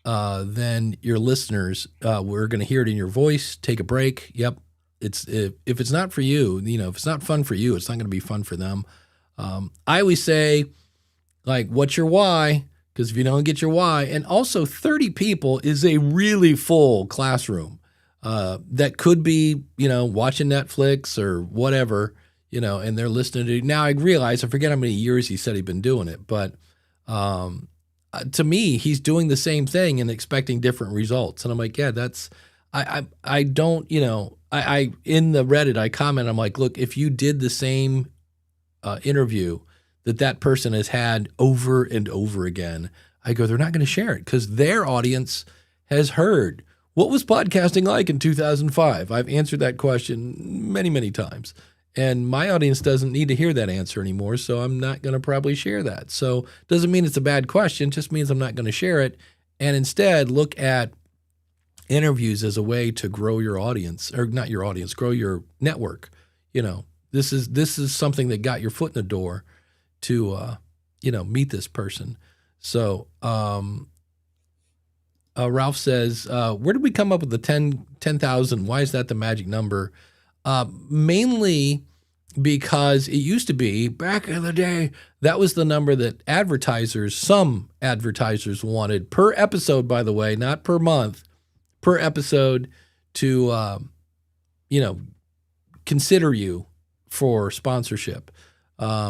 then your listeners, we're going to hear it in your voice. Take a break. Yep. If it's not for you, if it's not fun for you, it's not going to be fun for them. I always say, like, what's your why? Because if you don't get your why, and also 30 people is a really full classroom that could be, watching Netflix or whatever, and they're listening to. Now I realize, I forget how many years he said he'd been doing it, but to me, he's doing the same thing and expecting different results. And I'm like, yeah, I don't, I in the Reddit, I comment, I'm like, look, if you did the same interview that person has had over and over again, I go, they're not going to share it because their audience has heard. What was podcasting like in 2005? I've answered that question many, many times. And my audience doesn't need to hear that answer anymore, so I'm not going to probably share that. So doesn't mean it's a bad question, just means I'm not going to share it. And instead, look at interviews as a way to grow your audience, or not your audience, grow your network. You know, this is something that got your foot in the door to, meet this person. So Ralph says, where did we come up with the 10,000? Why is that the magic number? Mainly because it used to be, back in the day, that was the number that some advertisers wanted per episode, by the way, not per month, per episode to, consider you for sponsorship.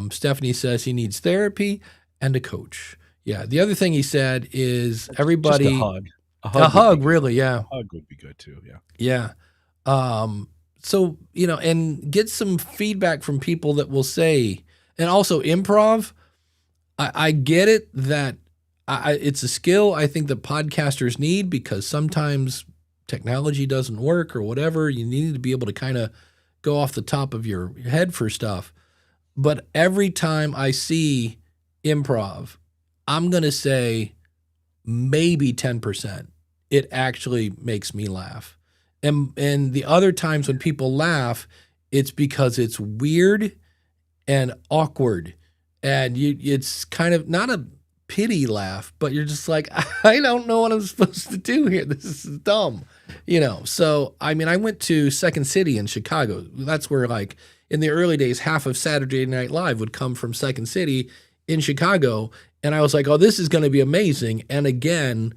Stephanie says he needs therapy and a coach. Yeah. The other thing he said is everybody. Just a hug. A hug, really, yeah. A hug would be good too, yeah. Yeah. So, and get some feedback from people that will say, and also improv, I get it that it's a skill I think that podcasters need because sometimes technology doesn't work or whatever. You need to be able to kind of go off the top of your head for stuff. But every time I see improv, I'm going to say maybe 10%. It actually makes me laugh. And the other times when people laugh, it's because it's weird and awkward. And it's kind of not a pity laugh, but you're just like, I don't know what I'm supposed to do here. This is dumb. So, I mean, I went to Second City in Chicago. That's where, like, in the early days, half of Saturday Night Live would come from Second City in Chicago. And I was like, oh, this is going to be amazing. And again,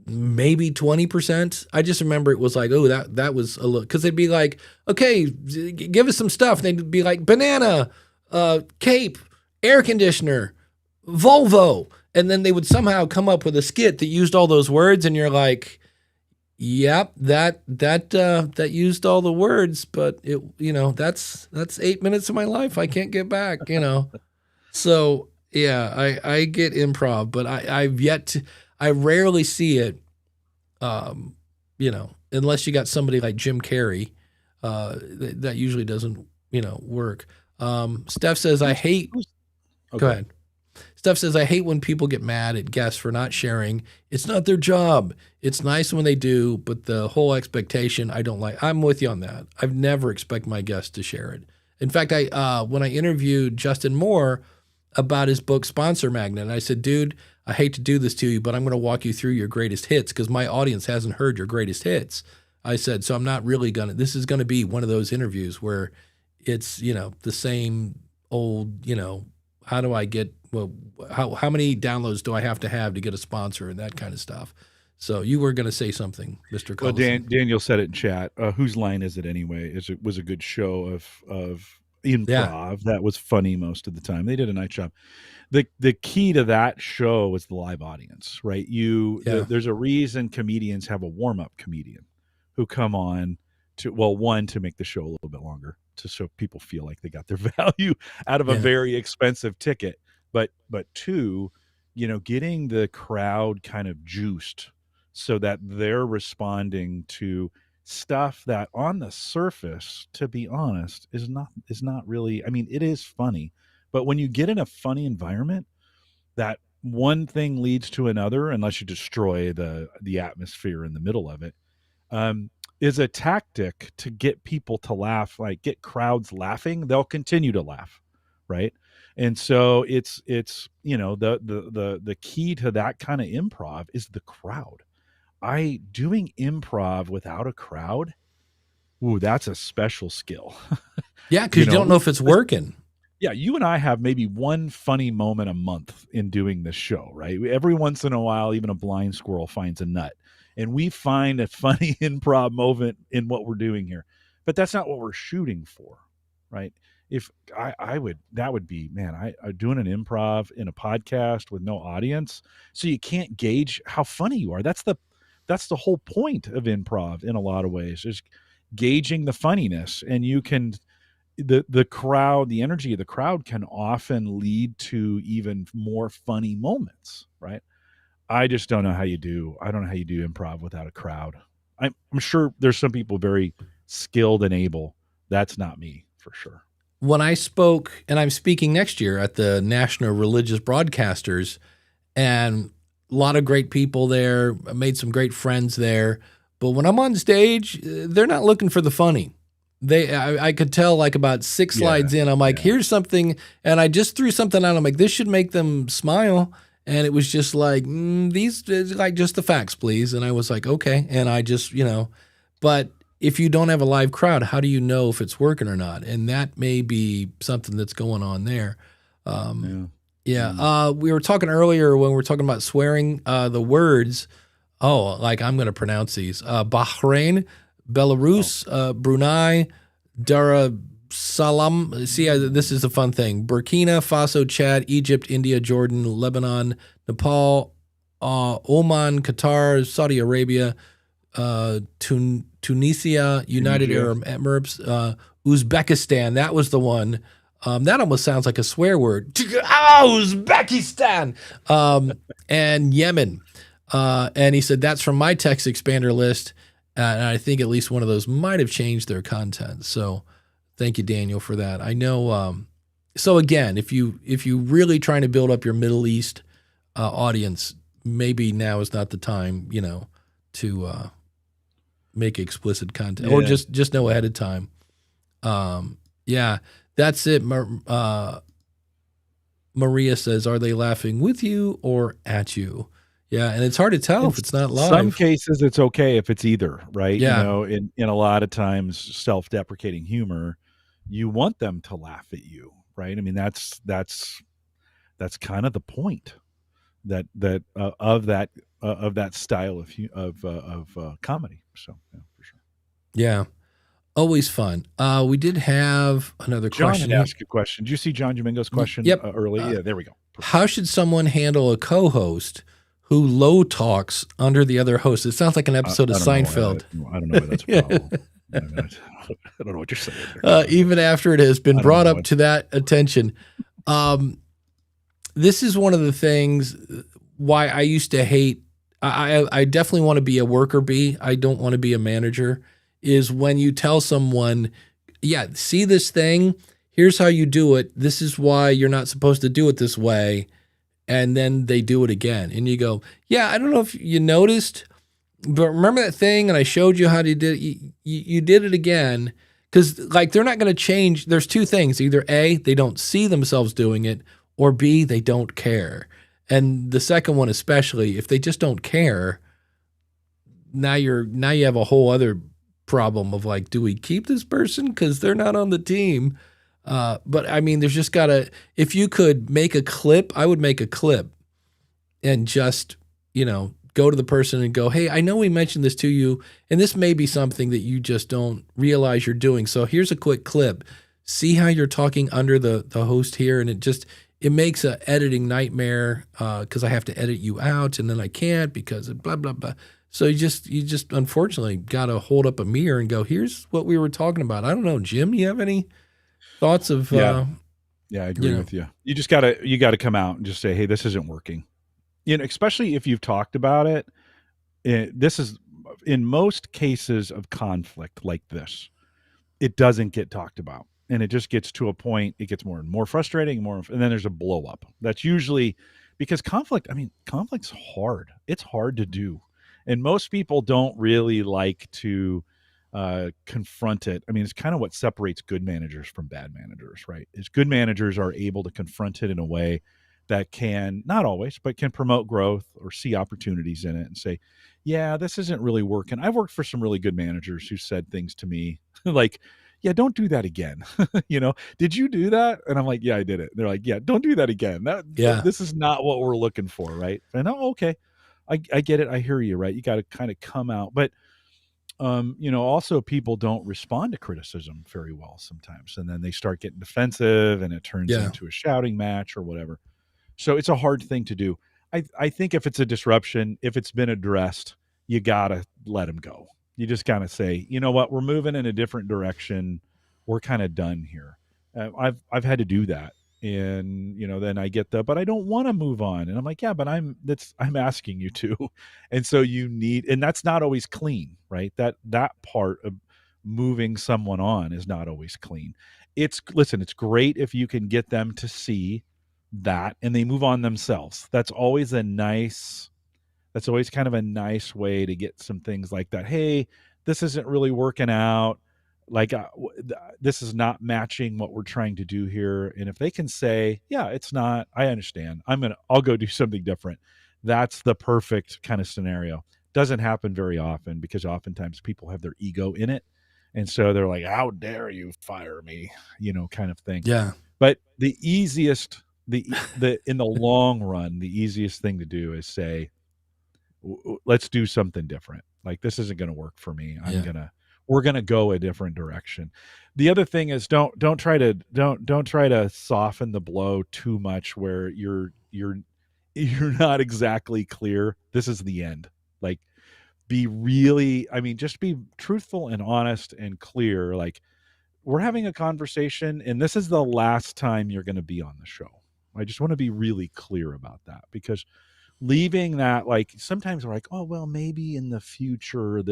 maybe 20%. I just remember it was like, oh, that was a look. Because they'd be like, okay, give us some stuff. And they'd be like, banana, cape, air conditioner, Volvo. And then they would somehow come up with a skit that used all those words. And you're like, yep, that used all the words, but it, that's 8 minutes of my life I can't get back, So yeah, I get improv, but I rarely see it, unless you got somebody like Jim Carrey, that usually doesn't, work. Steph says, I hate, Okay. Go ahead. Steph says, I hate when people get mad at guests for not sharing. It's not their job. It's nice when they do, but the whole expectation, I don't like. I'm with you on that. I've never expect my guests to share it. In fact, when I interviewed Justin Moore about his book Sponsor Magnet, I said, dude, I hate to do this to you, but I'm going to walk you through your greatest hits because my audience hasn't heard your greatest hits. I said, so I'm not really this is going to be one of those interviews where it's, the same old, how do I get, how many downloads do I have to get a sponsor and that kind of stuff. So you were going to say something, Mr. Collison. Well, Daniel said it in chat. Whose line is it anyway? It was a good show of improv. Yeah. That was funny most of the time. They did a nice job. The key to that show was the live audience, right? There's a reason comedians have a warm-up comedian who come on to make the show a little bit longer, so people feel like they got their value out of a very expensive ticket. But two, getting the crowd kind of juiced so that they're responding to stuff that on the surface, to be honest, is not really, I mean, it is funny, but when you get in a funny environment, that one thing leads to another, unless you destroy the atmosphere in the middle of it, is a tactic to get people to laugh, like get crowds laughing. They'll continue to laugh, right? And so it's the key to that kind of improv is the crowd. Doing improv without a crowd, ooh, that's a special skill. Yeah, because you don't know if it's working. Yeah, you and I have maybe one funny moment a month in doing this show, right? Every once in a while, even a blind squirrel finds a nut. And we find a funny improv moment in what we're doing here. But that's not what we're shooting for, right? If that would be, man, I doing an improv in a podcast with no audience, so you can't gauge how funny you are. That's the whole point of improv in a lot of ways. gauging the funniness, and you can the crowd, the energy of the crowd can often lead to even more funny moments, right? I just don't know how you do. I don't know how you do improv without a crowd. I'm sure there's some people very skilled and able. That's not me for sure. When I spoke, and I'm speaking next year at the National Religious Broadcasters, and a lot of great people there. I made some great friends there. But when I'm on stage, they're not looking for the funny. I could tell like about 6 slides in, I'm like, here's something, and I just threw something out. I'm like, this should make them smile. And it was just like, these, like, just the facts, please. And I was like, okay. And I just, but if you don't have a live crowd, how do you know if it's working or not? And that may be something that's going on there. We were talking earlier when we were talking about swearing, the words. Oh, like I'm going to pronounce these. Bahrain, Belarus, Brunei, Darussalam. See, this is a fun thing. Burkina Faso, Chad, Egypt, India, Jordan, Lebanon, Nepal, Oman, Qatar, Saudi Arabia, Tunisia, United Arab Emirates, Uzbekistan. That was the one. That almost sounds like a swear word. Uzbekistan. And Yemen. And he said, that's from my text expander list. And I think at least one of those might have changed their content. So thank you, Daniel, for that. I know. So again, if you really trying to build up your Middle East audience, maybe now is not the time, to make explicit content, or just know ahead of time. That's it. Maria says, are they laughing with you or at you? Yeah, and it's hard to tell if it's not live. Some cases it's okay if it's either, right? Yeah. In a lot of times, self-deprecating humor, you want them to laugh at you, right? I mean, that's kind of the point of that style of comedy. So yeah, for sure. Yeah, always fun. We did have another question. John had asked a question. Did you see John Domingo's question early? Yeah, there we go. Perfect. How should someone handle a co-host who low talks under the other host? It sounds like an episode of Seinfeld. I don't know why that's a problem. I don't know what you're saying. Even after it has been brought up to that attention. This is one of the things why I used to hate. I definitely want to be a worker bee. I don't want to be a manager. Is when you tell someone, see this thing, here's how you do it. This is why you're not supposed to do it this way. And then they do it again. And you go, I don't know if you noticed, but remember that thing? And I showed you how to do it. You did it again. Because like they're not going to change. There's two things. Either A, they don't see themselves doing it, or B, they don't care. And the second one especially, if they just don't care, now you have a whole other problem of like, do we keep this person because they're not on the team? But I mean, there's just gotta, if you could make a clip, I would make a clip and just, go to the person and go, hey, I know we mentioned this to you, and this may be something that you just don't realize you're doing. So here's a quick clip. See how you're talking under the host here. And it makes a editing nightmare because I have to edit you out and then I can't because of blah, blah, blah. So you just unfortunately got to hold up a mirror and go, here's what we were talking about. I don't know, Jim, you have any thoughts of I agree with you. You just gotta come out and just say, hey, this isn't working. Especially if you've talked about it. This is in most cases of conflict like this, it doesn't get talked about, and it just gets to a point. It gets more and more frustrating, and then there's a blow up. That's usually because conflict's hard. It's hard to do, and most people don't really like to confront it. I mean, it's kind of what separates good managers from bad managers, right? Is good managers are able to confront it in a way that can, not always, but can promote growth or see opportunities in it and say, this isn't really working. I've worked for some really good managers who said things to me like, don't do that again. Did you do that? And I'm like, I did it. They're like, don't do that again. This is not what we're looking for, right? And okay, I get it. I hear you, right? You got to kind of come out, but also people don't respond to criticism very well sometimes. And then they start getting defensive and it turns into a shouting match or whatever. So it's a hard thing to do. I think if it's a disruption, if it's been addressed, you got to let them go. You just kind of say, you know what, we're moving in a different direction. We're kind of done here. I've had to do that, and then I get but I don't want to move on, and I'm like, yeah, but I'm asking you to, and so and that's not always clean, right? That part of moving someone on is not always clean. Listen, it's great if you can get them to see that and they move on themselves. That's always kind of a nice way to get some things like that. Hey, this isn't really working out. Like this is not matching what we're trying to do here. And if they can say, yeah, it's not, I understand. I'll go do something different. That's the perfect kind of scenario. Doesn't happen very often because oftentimes people have their ego in it. And so they're like, how dare you fire me, kind of thing. Yeah. But the easiest, in the long run, the easiest thing to do is say, let's do something different. Like, this isn't going to work for me. We're going to go a different direction. The other thing is don't try to soften the blow too much where you're not exactly clear. This is the end. Like, just be truthful and honest and clear. Like, we're having a conversation and this is the last time you're going to be on the show. I just want to be really clear about that, because leaving that, like, sometimes we're like, oh, well, maybe in the future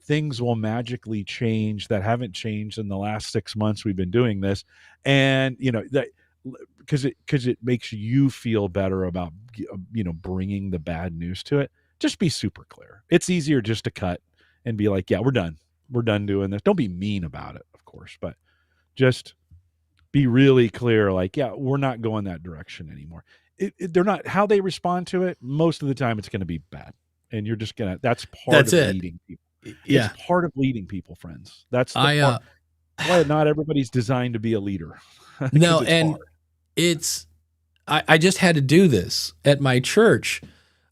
things will magically change that haven't changed in the last 6 months we've been doing this. And, that because it makes you feel better about, bringing the bad news to it. Just be super clear. It's easier just to cut and be like, yeah, we're done doing this. Don't be mean about it, of course, but just be really clear. Like, yeah, we're not going that direction anymore. They're not, how they respond to it, most of the time it's going to be bad. And you're just that's part of leading people. Yeah. It's part of leading people, friends. That's the part. Why not everybody's designed to be a leader. No, and hard. I just had to do this at my church.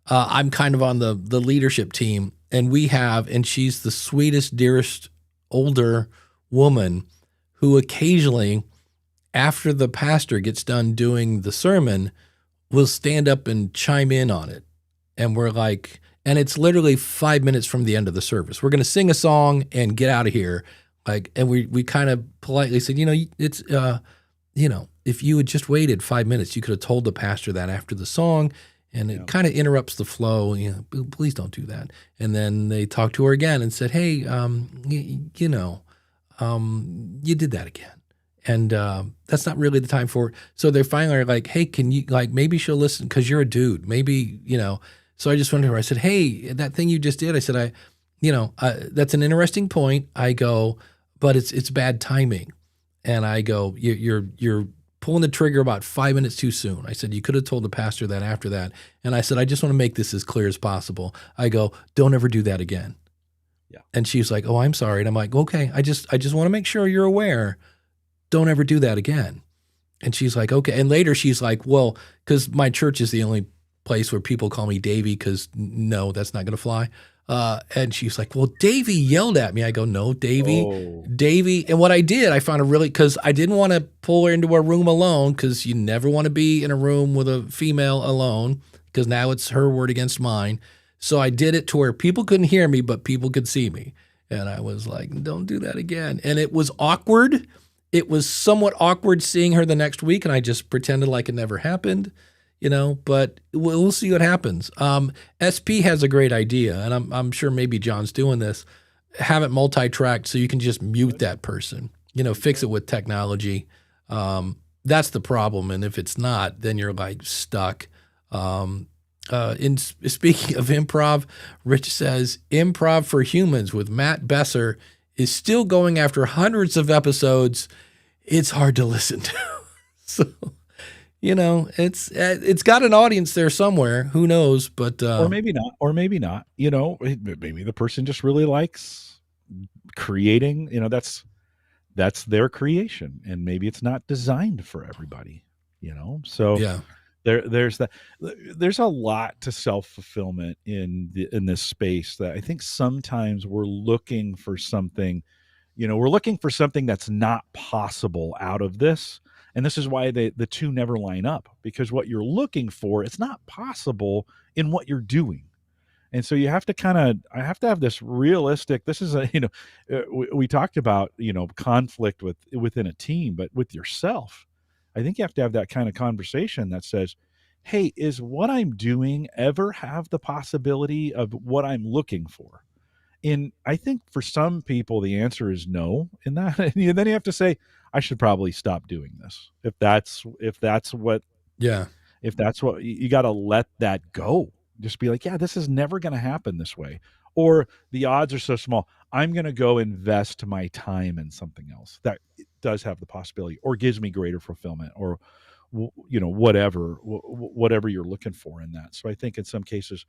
I'm kind of on the leadership team, and she's the sweetest, dearest, older woman who occasionally, after the pastor gets done doing the sermon, will stand up and chime in on it. And we're like, and it's literally 5 minutes from the end of the service. We're going to sing a song and get out of here. Like, and we kind of politely said, it's, if you had just waited 5 minutes, you could have told the pastor that after the song, and it kind of interrupts the flow. Please don't do that. And then they talked to her again and said, hey, you did that again. And that's not really the time for it. So they finally are like, hey, can you, like, maybe she'll listen because you're a dude. Maybe, So I just went to her. I said, hey, that thing you just did. I said, that's an interesting point. I go, but it's bad timing. And I go, you're pulling the trigger about 5 minutes too soon. I said, you could have told the pastor that after that. And I said, I just want to make this as clear as possible. I go, don't ever do that again. Yeah. And she's like, oh, I'm sorry. And I'm like, okay, I just want to make sure you're aware. Don't ever do that again. And she's like, okay. And later she's like, well, because my church is the only place where people call me Davey, because no, that's not going to fly. And she's like, well, Davey yelled at me. I go, no, Davey. And what I did, I found because I didn't want to pull her into a room alone, because you never want to be in a room with a female alone, because now it's her word against mine. So I did it to where people couldn't hear me, but people could see me. And I was like, don't do that again. And it was awkward. It was somewhat awkward seeing her the next week, and I just pretended like it never happened, but we'll see what happens. SP has a great idea, and I'm sure maybe John's doing this. Have it multi-tracked so you can just mute that person, fix it with technology. That's the problem. And if it's not, then you're like stuck. Speaking of improv, Rich says, Improv for Humans with Matt Besser is still going after hundreds of episodes. It's hard to listen to. So, it's got an audience there somewhere. Who knows? But or maybe not. Maybe the person just really likes creating. That's their creation, and maybe it's not designed for everybody. So yeah. There's a lot to self-fulfillment in this space that I think sometimes we're looking for something, we're looking for something that's not possible out of this. And this is why the two never line up, because what you're looking for, it's not possible in what you're doing. And so you have to I have to have this realistic, this is we talked about, conflict within a team, but with yourself, I think you have to have that kind of conversation that says, hey, is what I'm doing ever have the possibility of what I'm looking for? And I think for some people, the answer is no in that. And then you have to say, I should probably stop doing this. Yeah. If that's what you got to let that go, just be like, yeah, this is never going to happen this way. Or the odds are so small. I'm going to go invest my time in something else that does have the possibility or gives me greater fulfillment or, whatever you're looking for in that. So I think in some cases,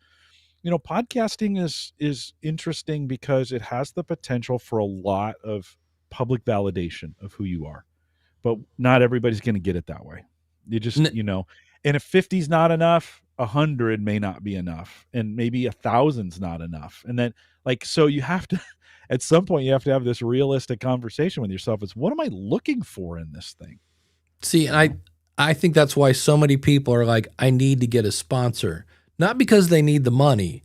podcasting is interesting because it has the potential for a lot of public validation of who you are, but not everybody's going to get it that way. You just, and if 50's not enough, 100 may not be enough, and maybe 1,000's not enough. And then, so you have to, at some point, you have to have this realistic conversation with yourself. Is what am I looking for in this thing? See, I think that's why so many people are like, I need to get a sponsor, not because they need the money,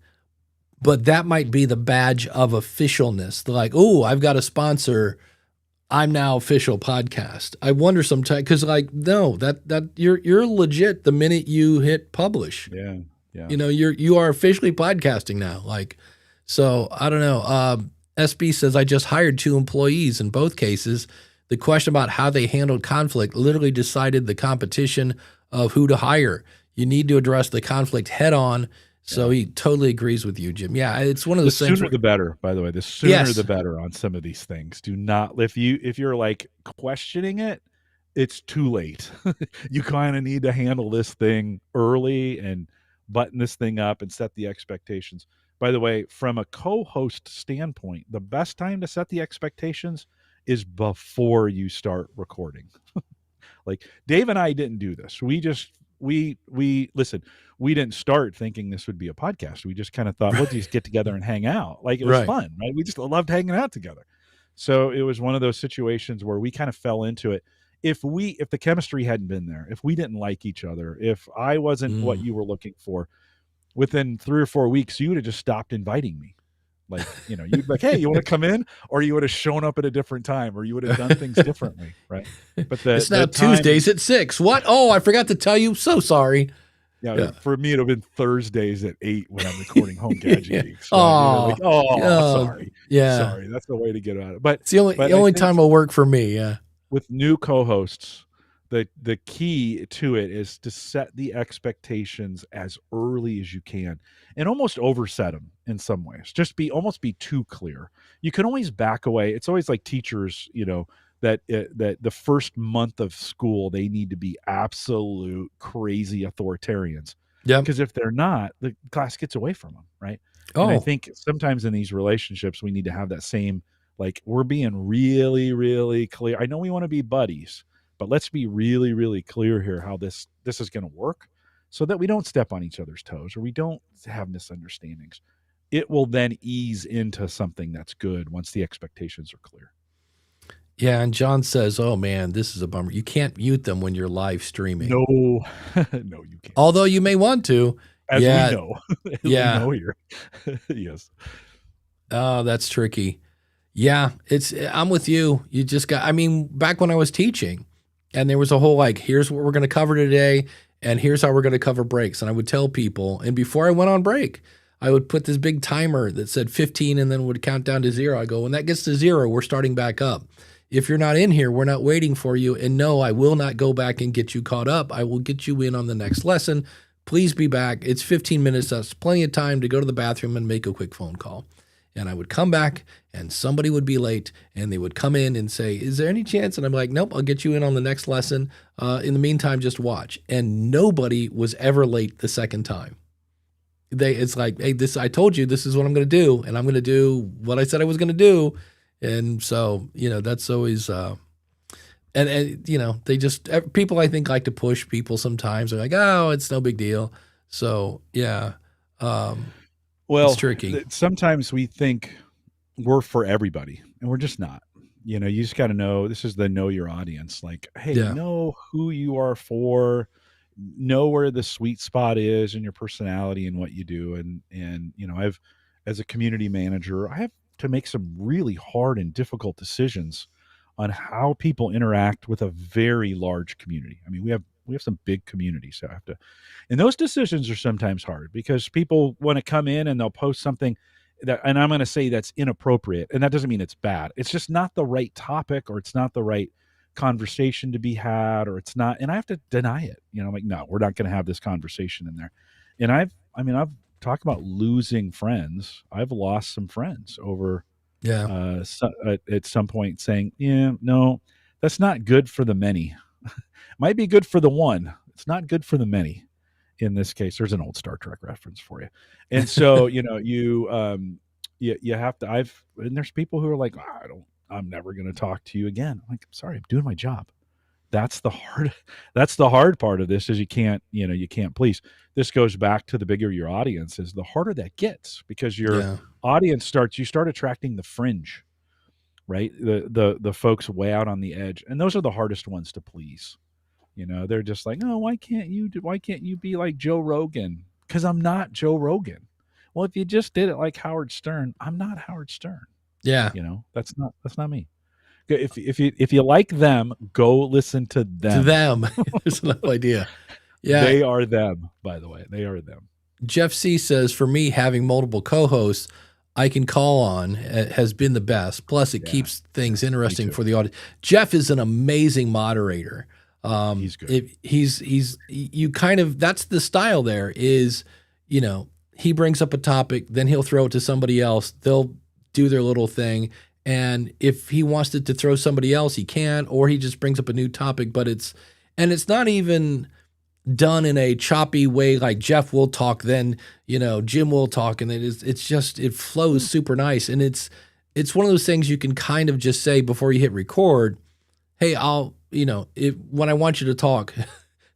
but that might be the badge of officialness. They're like, oh, I've got a sponsor. I'm now official podcast. I wonder sometimes because no, that you're legit the minute you hit publish. Yeah. Yeah. You are officially podcasting now. So I don't know. SB says I just hired 2 employees. In both cases, the question about how they handled conflict literally decided the competition of who to hire. You need to address the conflict head on. So he totally agrees with you, Jim. Yeah, it's one of those things. The sooner the better, by the way. The sooner the better on some of these things. Do not, if you're questioning it, it's too late. You kind of need to handle this thing early and button this thing up and set the expectations. By the way, from a co-host standpoint, the best time to set the expectations is before you start recording. Dave and I didn't do this. We listen, we didn't start thinking this would be a podcast. We just kind of thought, we'll just get together and hang out. It was fun, right? We just loved hanging out together. So it was one of those situations where we kind of fell into it. If the chemistry hadn't been there, if we didn't like each other, if I wasn't what you were looking for, within 3 or 4 weeks, you would have just stopped inviting me. You'd be like, hey, you want to come in? Or you would have shown up at a different time, or you would have done things differently, right? But it's now Tuesdays at 6. What? Oh, I forgot to tell you. So sorry. Yeah. For me, it would have been Thursdays at 8 when I'm recording Home Gadget Geeks. Right? Sorry. Yeah. Sorry. That's the way to get at it. But it's the only time it'll work for me. Yeah. With new co-hosts, the key to it is to set the expectations as early as you can and almost overset them in some ways. Just almost be too clear. You can always back away. It's always like teachers, that the first month of school, they need to be absolute crazy authoritarians. Yeah. Because if they're not, the class gets away from them, right? And I think sometimes in these relationships, we need to have that same, we're being really, really clear. I know we want to be buddies, but let's be really, really clear here how this is going to work so that we don't step on each other's toes or we don't have misunderstandings. It will then ease into something that's good once the expectations are clear. Yeah, and John says, oh, man, this is a bummer. You can't mute them when you're live streaming. No, no, you can't. Although you may want to. As we know. We know here. Yes. Oh, that's tricky. Yeah, I'm with you. You just back when I was teaching, and there was a whole here's what we're going to cover today, and here's how we're going to cover breaks. And I would tell people, and before I went on break, I would put this big timer that said 15 and then would count down to 0. I go, when that gets to 0, we're starting back up. If you're not in here, we're not waiting for you. And no, I will not go back and get you caught up. I will get you in on the next lesson. Please be back. It's 15 minutes. That's plenty of time to go to the bathroom and make a quick phone call. And I would come back and somebody would be late and they would come in and say, is there any chance? And I'm like, nope, I'll get you in on the next lesson. In the meantime, just watch. And nobody was ever late the second time. It's like, hey, I told you this is what I'm going to do. And I'm going to do what I said I was going to do. And so, that's always, and they just, people I think like to push people sometimes. They're like, oh, it's no big deal. So, yeah. Well, it's tricky. Sometimes we think we're for everybody and we're just not. You just got to know, this is the know your audience. Hey, know who you are for. know where the sweet spot is in your personality and what you do. And I've, as a community manager, I have to make some really hard and difficult decisions on how people interact with a very large community. I mean, we have some big communities, so I have to, and those decisions are sometimes hard because people want to come in and they'll post something that, and I'm going to say that's inappropriate, and that doesn't mean it's bad. It's just not the right topic, or it's not the right conversation to be had, or it's not, and I have to deny it. I'm like, no, we're not going to have this conversation in there. And I've talked about losing friends. I've lost some friends over at some point saying, yeah, no, that's not good for the many. Might be good for the one. It's not good for the many. In this case, there's an old Star Trek reference for you. And so, you have to, and there's people who are like, I'm never going to talk to you again. I'm like, I'm sorry, I'm doing my job. That's the hard part of this, is you can't please. This goes back to the bigger your audience is, the harder that gets, because your audience you start attracting the fringe, right? The folks way out on the edge. And those are the hardest ones to please. They're just like, oh, why can't you be like Joe Rogan? Because I'm not Joe Rogan. Well, if you just did it like Howard Stern, I'm not Howard Stern. Yeah. That's not me. If you like them, go listen to them. To them. There's enough idea. Yeah. They are them, by the way. They are them. Jeff C says, for me, having multiple co-hosts I can call on has been the best. Plus, it keeps things interesting for the audience. Jeff is an amazing moderator. He's good. You kind of, that's the style there is, he brings up a topic, then he'll throw it to somebody else. They'll do their little thing. And if he wants to throw somebody else, he can, or he just brings up a new topic, but it's not even done in a choppy way. Like Jeff will talk, then, Jim will talk, and it flows super nice. And it's one of those things you can kind of just say before you hit record, hey, when I want you to talk, it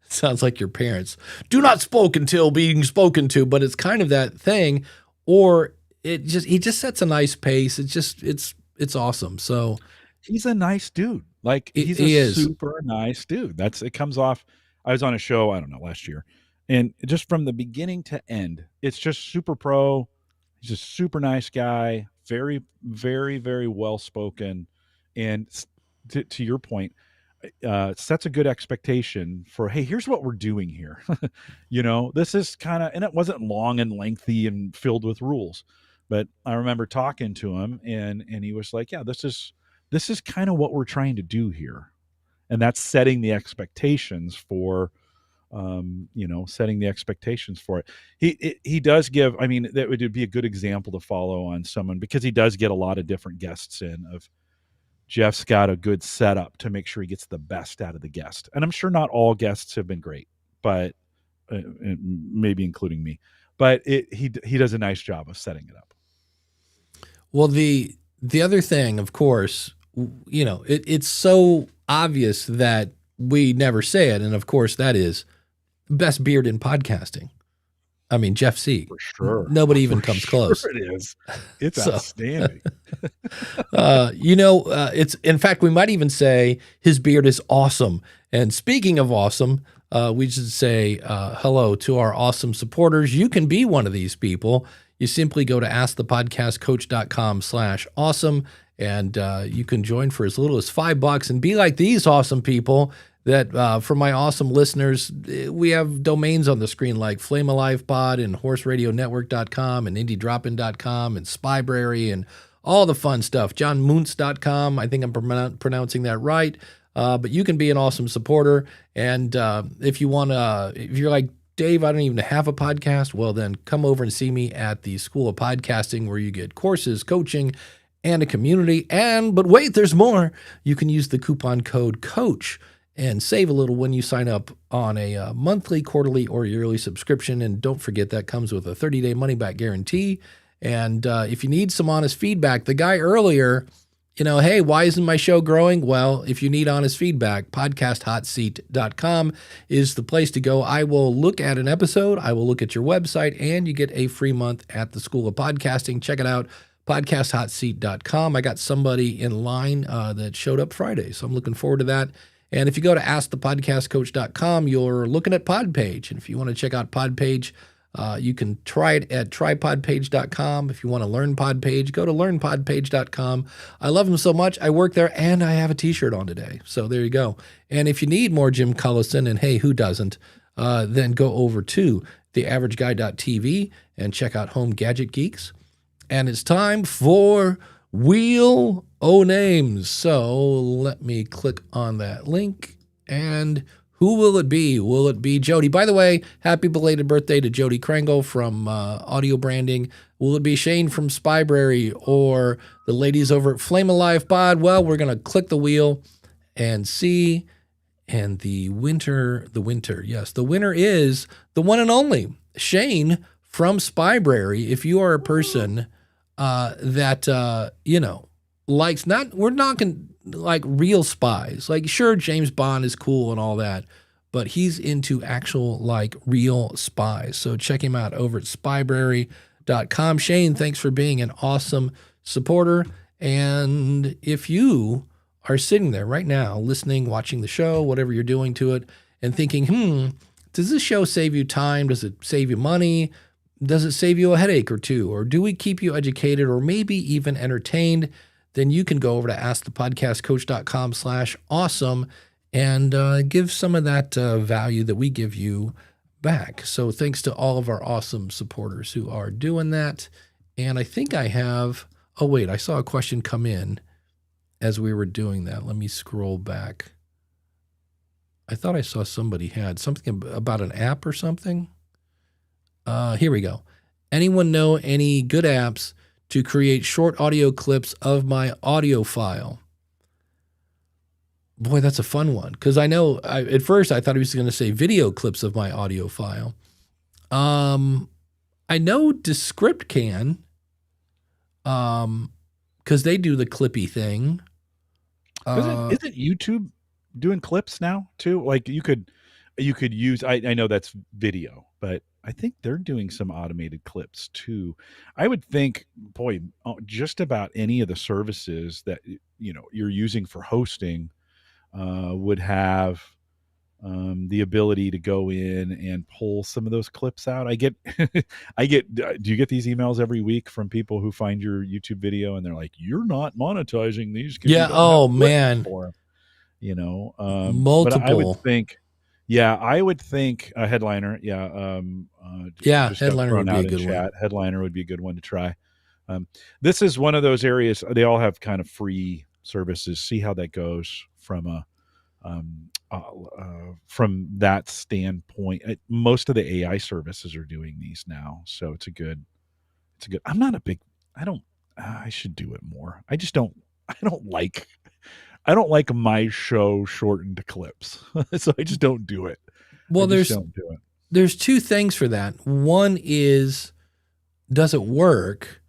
sounds like your parents, do not spoke until being spoken to, but it's kind of that thing, or he just sets a nice pace. It's awesome. So he's a nice dude. Like he's a super nice dude. It comes off. I was on a show, I don't know, last year, and just from the beginning to end, it's just super pro. He's a super nice guy, very, very, very well spoken, and to your point, sets a good expectation for, hey, here's what we're doing here. This is kind of, and it wasn't long and lengthy and filled with rules, but I remember talking to him, and he was like, yeah, this is kind of what we're trying to do here. And that's setting the expectations for, setting the expectations for it. He does give, that would be a good example to follow on someone, because he does get a lot of different guests in. Jeff's got a good setup to make sure he gets the best out of the guest. And I'm sure not all guests have been great, but maybe including me, but he does a nice job of setting it up. Well, the other thing, of course, it's so obvious that we never say it. And of course that is best beard in podcasting. Jeff C. For sure. Nobody even comes close. It is. It's outstanding. It's, in fact, we might even say his beard is awesome. And speaking of awesome, we should say hello to our awesome supporters. You can be one of these people. You simply go to askthepodcastcoach.com/awesome, and you can join for as little as $5 and be like these awesome people. That for my awesome listeners, we have domains on the screen like FlameAlivePod and HorseRadioNetwork.com and IndieDropin.com and Spybrary and all the fun stuff. JohnMuntz.com. I think I'm pronouncing that right. But you can be an awesome supporter. And if you're like, Dave, I don't even have a podcast, well, then come over and see me at the School of Podcasting, where you get courses, coaching, and a community. But wait, there's more. You can use the coupon code COACH and save a little when you sign up on a monthly, quarterly, or yearly subscription. And don't forget, that comes with a 30-day money-back guarantee. And if you need some honest feedback, the guy earlier, hey, why isn't my show growing? Well, if you need honest feedback, podcasthotseat.com is the place to go. I will look at an episode. I will look at your website, and you get a free month at the School of Podcasting. Check it out, podcasthotseat.com. I got somebody in line that showed up Friday, so I'm looking forward to that. And if you go to askthepodcastcoach.com, you're looking at Podpage. And if you want to check out Podpage, you can try it at trypodpage.com. If you want to learn Podpage, go to learnpodpage.com. I love them so much. I work there and I have a t-shirt on today. So there you go. And if you need more Jim Cullison, and hey, who doesn't, then go over to theaverageguy.tv and check out Home Gadget Geeks. And it's time for Wheel O Names. So let me click on that link. And who will it be? Will it be Jody? By the way, happy belated birthday to Jody Krangle from Audio Branding. Will it be Shane from Spybrary or the ladies over at Flame Alive Pod? Well, we're going to click the wheel and see. And the winner is the one and only Shane from Spybrary. If you are a person that, likes we're not going like real spies. Like, sure, James Bond is cool and all that, but he's into actual, like, real spies. So check him out over at spybrary.com. Shane, thanks for being an awesome supporter. And if you are sitting there right now, listening, watching the show, whatever you're doing to it, and thinking, does this show save you time? Does it save you money? Does it save you a headache or two? Or do we keep you educated or maybe even entertained? Then you can go over to askthepodcastcoach.com/awesome and give some of that value that we give you back. So thanks to all of our awesome supporters who are doing that. And I think I have, I saw a question come in as we were doing that. Let me scroll back. I thought I saw somebody had something about an app or something. Here we go. Anyone know any good apps to create short audio clips of my audio file? Boy, that's a fun one. Because I know, at first I thought he was going to say video clips of my audio file. I know Descript can, because they do the clippy thing. Isn't YouTube doing clips now too? Like you could use, I know that's video, but I think they're doing some automated clips too. I would think, boy, just about any of the services that you're using for hosting would have the ability to go in and pull some of those clips out. I get, do you get these emails every week from people who find your YouTube video and they're like, "You're not monetizing these"? Yeah. Oh man. Multiple. But I would think. Yeah, I would think a Headliner. Headliner would be a good one. Headliner would be a good one to try. This is one of those areas. They all have kind of free services. See how that goes from that standpoint. Most of the AI services are doing these now, so it's a good. I'm not a big. I should do it more. I don't like my show shortened to clips, so I just don't do it. Well, there's two things for that. One is, does it work?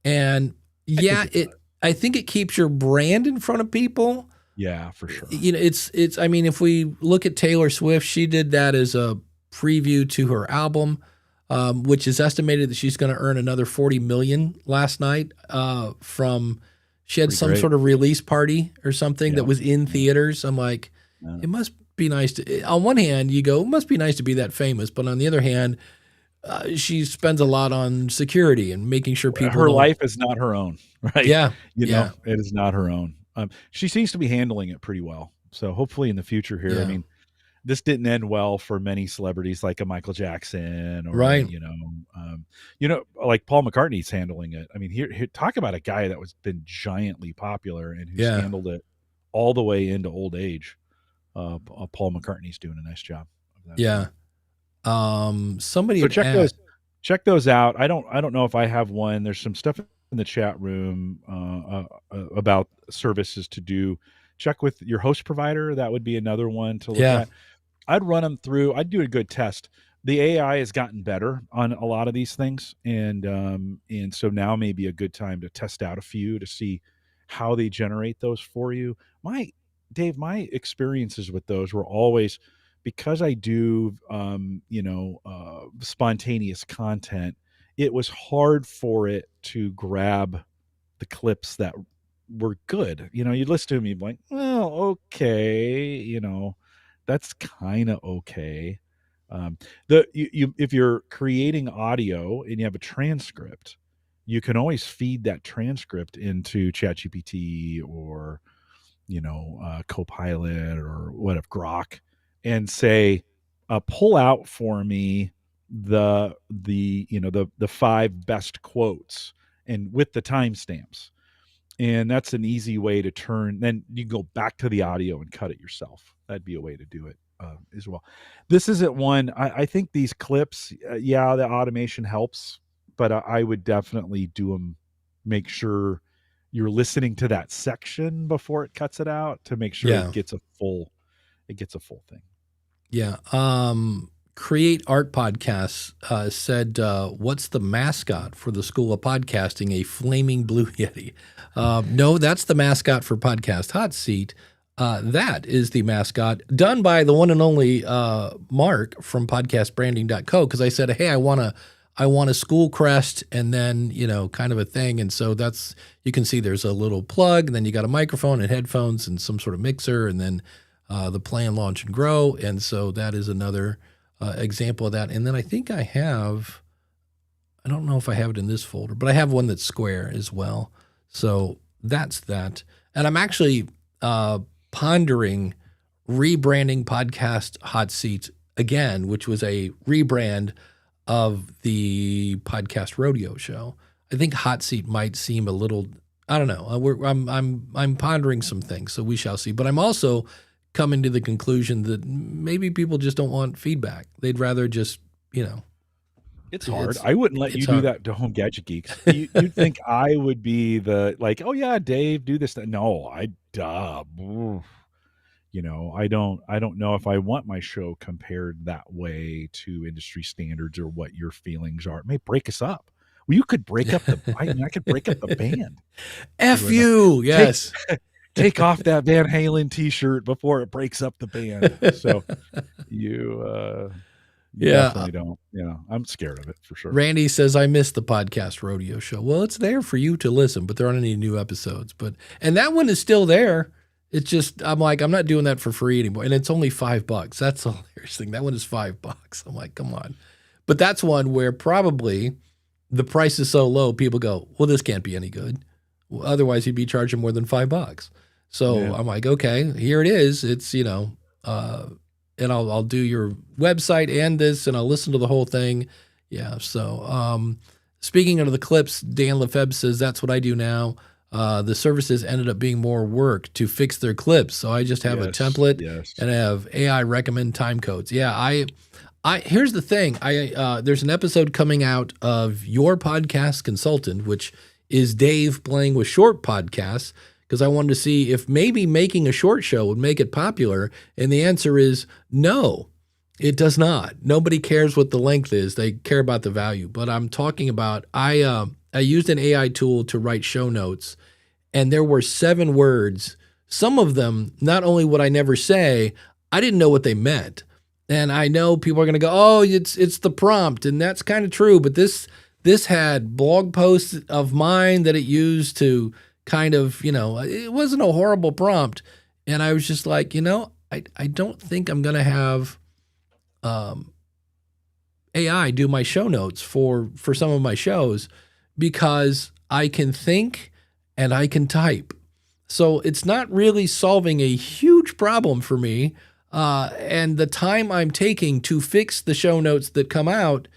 And I think it keeps your brand in front of people. Yeah, for sure. It's. I mean, if we look at Taylor Swift, she did that as a preview to her album, which is estimated that she's going to earn another $40 million last night from. She had some sort of release party or something that was in theaters. I'm like, it must be nice to, on one hand, you go, it must be nice to be that famous. But on the other hand, she spends a lot on security and making sure people. Her life is not her own, right? Yeah. It is not her own. She seems to be handling it pretty well. So hopefully in the future here, I mean, this didn't end well for many celebrities like a Michael Jackson or, like Paul McCartney's handling it. I mean, here talk about a guy that was been giantly popular and who's handled it all the way into old age. Paul McCartney's doing a nice job of that. Yeah. Somebody so check those out. I don't know if I have one. There's some stuff in the chat room about services to do. Check with your host provider. That would be another one to look at. I'd run them through. I'd do a good test. The AI has gotten better on a lot of these things, and so now may be a good time to test out a few to see how they generate those for you. My experiences with those were always, because I do spontaneous content. It was hard for it to grab the clips that were good. You'd listen to them, you'd be like, well, okay, that's kind of okay. If you're creating audio and you have a transcript, you can always feed that transcript into ChatGPT or Copilot or whatever, Grok, and say, pull out for me the 5 best quotes and with the timestamps. And that's an easy way to turn. Then you can go back to the audio and cut it yourself. That'd be a way to do it as well. This isn't one. I think these clips, the automation helps, but I would definitely do them. Make sure you're listening to that section before it cuts it out to make sure it gets a full thing. Yeah. Create Art Podcasts said, what's the mascot for the School of Podcasting? A flaming blue Yeti. No, that's the mascot for Podcast Hot Seat. That is the mascot done by the one and only Mark from podcastbranding.co, because I said, hey, I want a school crest and then, kind of a thing. And so you can see there's a little plug, and then you got a microphone and headphones and some sort of mixer, and then the plan, launch, and grow. And so that is another example of that. And then I think I don't know if I have it in this folder, but I have one that's square as well. So that's that. And I'm actually pondering rebranding Podcast Hot Seat again, which was a rebrand of the Podcast Rodeo show. I think Hot Seat might seem a little, I don't know. I'm pondering some things, so we shall see. But I'm also coming to the conclusion that maybe people just don't want feedback. They'd rather just, It's hard. I wouldn't let you do that to Home Gadget Geeks. You'd think I would be the oh yeah, Dave, do this. No, I don't know if I want my show compared that way to industry standards or what your feelings are. It may break us up. Well, you could break up I could break up the band. F you, yes. Take off that Van Halen t-shirt before it breaks up the band. So you definitely don't. I'm scared of it for sure. Randy says, I missed the Podcast Rodeo show. Well, it's there for you to listen, but there aren't any new episodes. And that one is still there. It's just, I'm like, I'm not doing that for free anymore. And it's only $5. That's the hilarious thing. That one is $5. I'm like, come on. But that's one where probably the price is so low, people go, well, this can't be any good. Well, otherwise, you'd be charging more than $5. So I'm like, okay, here it is. It's, and I'll do your website and this, and I'll listen to the whole thing. Yeah. So speaking of the clips, Dan Lefebvre says, that's what I do now. The services ended up being more work to fix their clips. So I just have a template and I have AI recommend time codes. Yeah. I here's the thing. There's an episode coming out of Your Podcast Consultant, which is Dave playing with short podcasts, because I wanted to see if maybe making a short show would make it popular. And the answer is no, it does not. Nobody cares what the length is. They care about the value. But I'm talking about, I used an AI tool to write show notes, and there were 7 words. Some of them, not only would I never say, I didn't know what they meant. And I know people are going to go, oh, it's the prompt. And that's kind of true. But this had blog posts of mine that it used to kind of, it wasn't a horrible prompt. And I was just like, I don't think I'm going to have AI do my show notes for some of my shows, because I can think and I can type. So it's not really solving a huge problem for me. And the time I'm taking to fix the show notes that come out,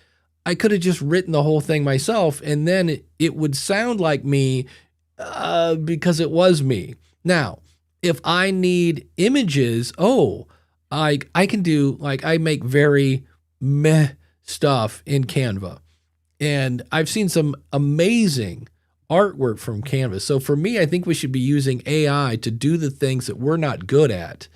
I could have just written the whole thing myself, and then it would sound like me because it was me. Now, if I need images, I can do, I make very meh stuff in Canva. And I've seen some amazing artwork from Canva. So for me, I think we should be using AI to do the things that we're not good at.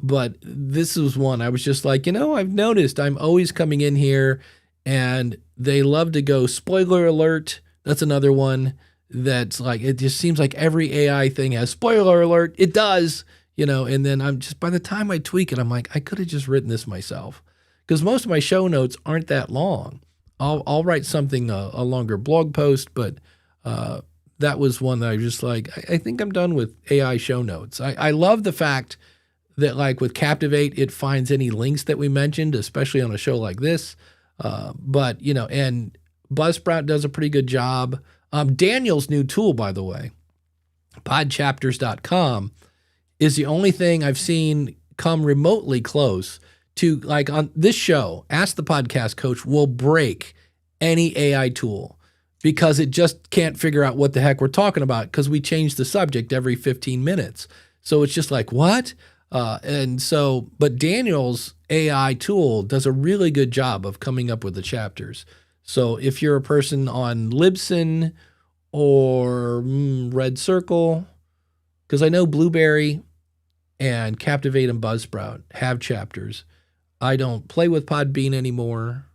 But this was one I was just like, I've noticed I'm always coming in here and they love to go spoiler alert. That's another one that's like, it just seems like every AI thing has spoiler alert. It does, and then I'm just, by the time I tweak it, I'm like, I could have just written this myself, because most of my show notes aren't that long. I'll write something, a longer blog post, but that was one that I was just like, I think I'm done with AI show notes. I love the fact that like with Captivate, it finds any links that we mentioned, especially on a show like this. But, you know, and Buzzsprout does a pretty good job. Daniel's new tool, by the way, podchapters.com, is the only thing I've seen come remotely close to, like on this show, Ask the Podcast Coach will break any AI tool because it just can't figure out what the heck we're talking about because we change the subject every 15 minutes. So it's just like, what? But Daniel's AI tool does a really good job of coming up with the chapters. So if you're a person on Libsyn or Red Circle, because I know Blueberry and Captivate and Buzzsprout have chapters. I don't play with Podbean anymore,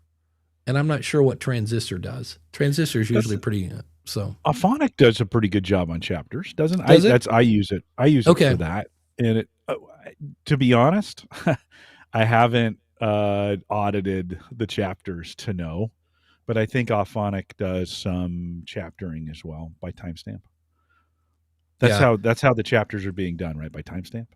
and I'm not sure what Transistor does. Transistor is usually pretty so. Auphonic does a pretty good job on chapters, doesn't it? Does it? I use it. I use it for that. And it, to be honest, I haven't audited the chapters to know, but I think Auphonic does some chaptering as well by timestamp. That's how the chapters are being done, right? By timestamp.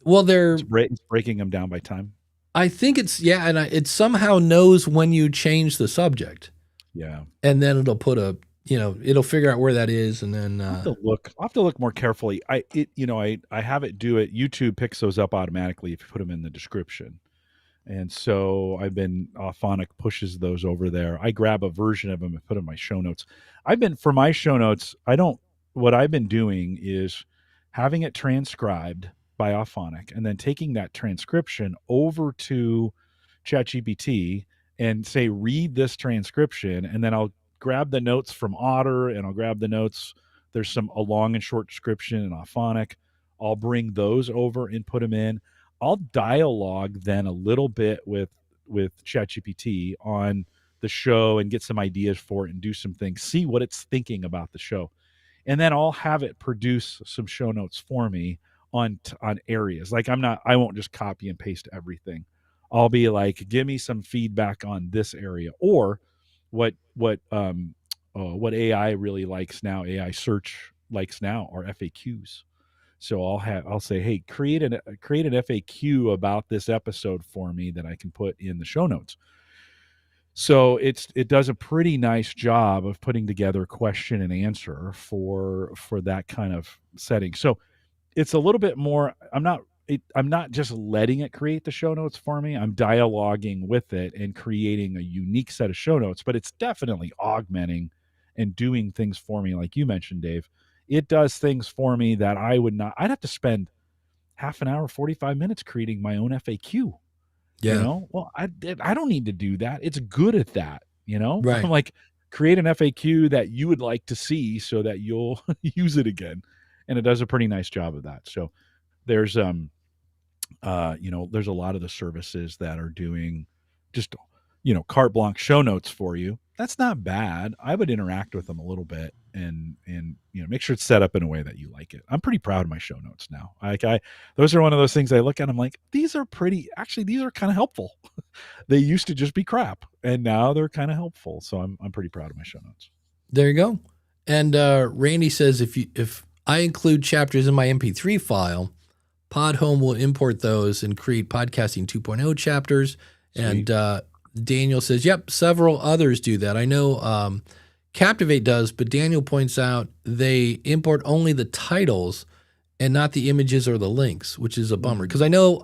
Well, it's breaking them down by time. I think it's and it somehow knows when you change the subject. Yeah, and then it'll put it'll figure out where that is, and then I'll have to look more carefully. I have it do it. YouTube picks those up automatically if you put them in the description, and so Auphonic pushes those over there. I grab a version of them and put in my show notes. For my show notes, what I've been doing is having it transcribed by Auphonic and then taking that transcription over to ChatGPT and say, read this transcription. And then I'll grab the notes from Otter and I'll grab the notes. There's a long and short description in Auphonic. I'll bring those over and put them in. I'll dialogue then a little bit with ChatGPT on the show and get some ideas for it and do some things, see what it's thinking about the show. And then I'll have it produce some show notes for me on areas. Like I won't just copy and paste everything. I'll be like, give me some feedback on this area, or what AI really likes now, AI search likes now are FAQs. So I'll say, hey, create an FAQ about this episode for me that I can put in the show notes. So it does a pretty nice job of putting together question and answer for that kind of setting. So it's a little bit more, I'm not just letting it create the show notes for me. I'm dialoguing with it and creating a unique set of show notes, but it's definitely augmenting and doing things for me. Like you mentioned, Dave, it does things for me that I'd have to spend half an hour, 45 minutes creating my own FAQ. Yeah. You know, well, I don't need to do that. It's good at that, you know? Right. I'm like, create an FAQ that you would like to see so that you'll use it again. And it does a pretty nice job of that. So there's, there's a lot of the services that are doing just, carte blanche show notes for you. That's not bad. I would interact with them a little bit and make sure it's set up in a way that you like it. I'm pretty proud of my show notes now. Those are one of those things I look at. I'm like, these are kind of helpful. They used to just be crap and now they're kind of helpful. So I'm pretty proud of my show notes. There you go. And Randy says, if I include chapters in my MP3 file, Podhome will import those and create Podcasting 2.0 chapters. Sweet. And Daniel says, yep, several others do that. I know Captivate does, but Daniel points out they import only the titles and not the images or the links, which is a bummer. Because I know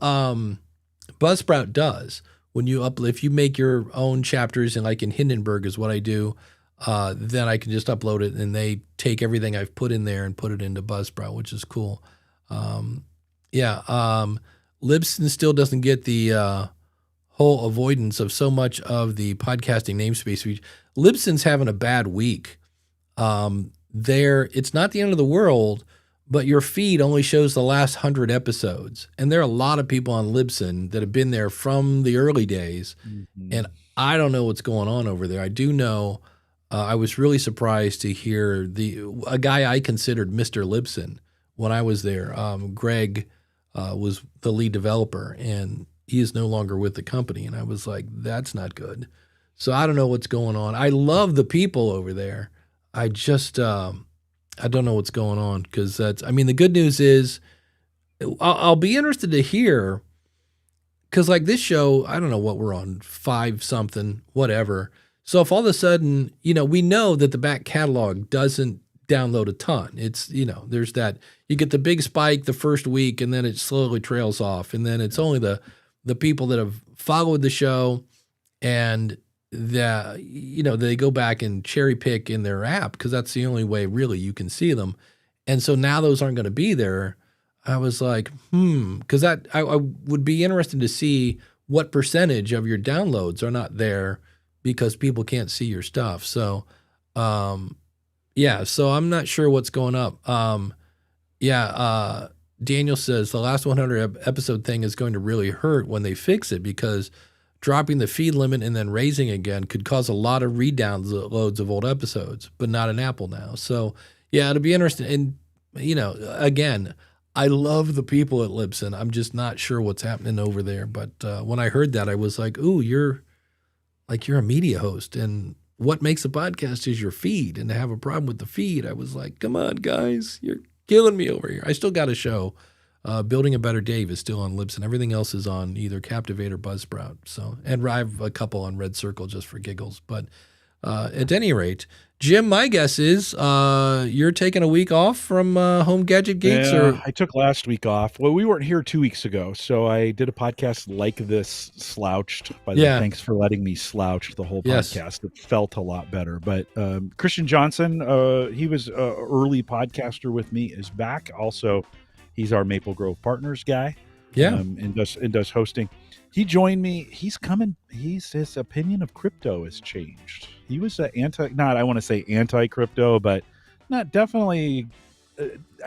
Buzzsprout does. If you make your own chapters, and like in Hindenburg is what I do, then I can just upload it and they take everything I've put in there and put it into Buzzsprout, which is cool. Libsyn still doesn't get the whole avoidance of so much of the podcasting namespace. Libsyn's having a bad week. It's not the end of the world, but your feed only shows the last 100 episodes. And there are a lot of people on Libsyn that have been there from the early days. Mm-hmm. And I don't know what's going on over there. I do know I was really surprised to hear a guy I considered Mr. Libsyn when I was there. Greg was the lead developer, and he is no longer with the company. And I was like, that's not good. So I don't know what's going on. I love the people over there. I just, I don't know what's going on because I mean, the good news is I'll be interested to hear because like this show, I don't know what we're on, 5 something, whatever. So if all of a sudden, we know that the back catalog doesn't download a ton. It's, there's that, you get the big spike the first week and then it slowly trails off. And then it's only the people that have followed the show and they go back and cherry pick in their app because that's the only way really you can see them. And so now those aren't going to be there. I was like, because I would be interested to see what percentage of your downloads are not there because people can't see your stuff. So, so I'm not sure what's going up. Daniel says the last 100 episode thing is going to really hurt when they fix it because dropping the feed limit and then raising again could cause a lot of re-downloads of old episodes, but not an Apple now. So yeah, it'll be interesting. And, again, I love the people at Libsyn. I'm just not sure what's happening over there. But when I heard that, I was like, ooh, you're a media host. And what makes a podcast is your feed. And to have a problem with the feed, I was like, come on, guys, you're killing me over here. I still got a show. Building a Better Dave is still on Libsyn. Everything else is on either Captivate or Buzzsprout. So, and I have a couple on Red Circle just for giggles. But at any rate, Jim, my guess is you're taking a week off from Home Gadget Geeks? Yeah, I took last week off. Well, we weren't here 2 weeks ago, so I did a podcast like this, slouched. By the way, thanks for letting me slouch the whole podcast. It felt a lot better. But Christian Johnson, he was an early podcaster with me, is back. Also, he's our Maple Grove Partners guy. Yeah, and does hosting. He joined me. He's coming. His opinion of crypto has changed. He was anti-crypto, but not definitely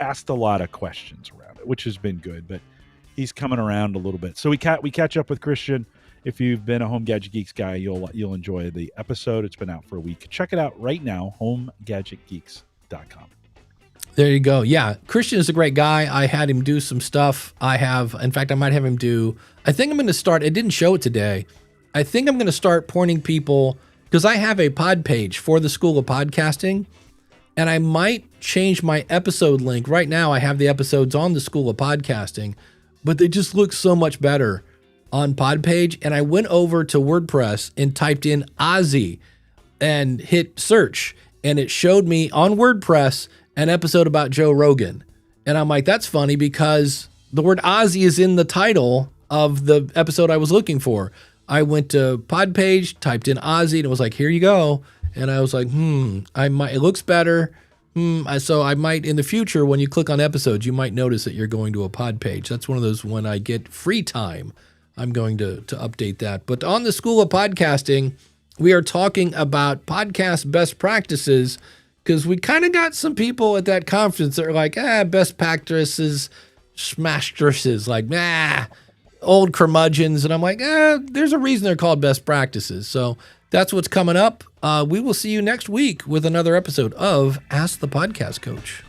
asked a lot of questions around it, which has been good. But he's coming around a little bit. So we catch up with Christian. If you've been a Home Gadget Geeks guy, you'll enjoy the episode. It's been out for a week. Check it out right now. HomeGadgetGeeks.com. There you go. Yeah, Christian is a great guy. I had him do some stuff. I might have him do, I think I'm going to start, it didn't show it today. I think I'm going to start pointing people, because I have a Podpage for the School of Podcasting, and I might change my episode link. Right now, I have the episodes on the School of Podcasting, but they just look so much better on Podpage. And I went over to WordPress and typed in Ozzy and hit search, and it showed me on WordPress an episode about Joe Rogan. And I'm like, that's funny because the word Ozzy is in the title of the episode I was looking for. I went to Podpage, typed in Ozzy, and it was like, here you go. And I was like, it looks better. So I might, in the future, when you click on episodes, you might notice that you're going to a Podpage. That's one of those, when I get free time, I'm going to update that. But on the School of Podcasting, we are talking about podcast best practices, because we kind of got some people at that conference that are like, best practices, smashstresses, like, old curmudgeons. And I'm like, there's a reason they're called best practices. So that's what's coming up. We will see you next week with another episode of Ask the Podcast Coach.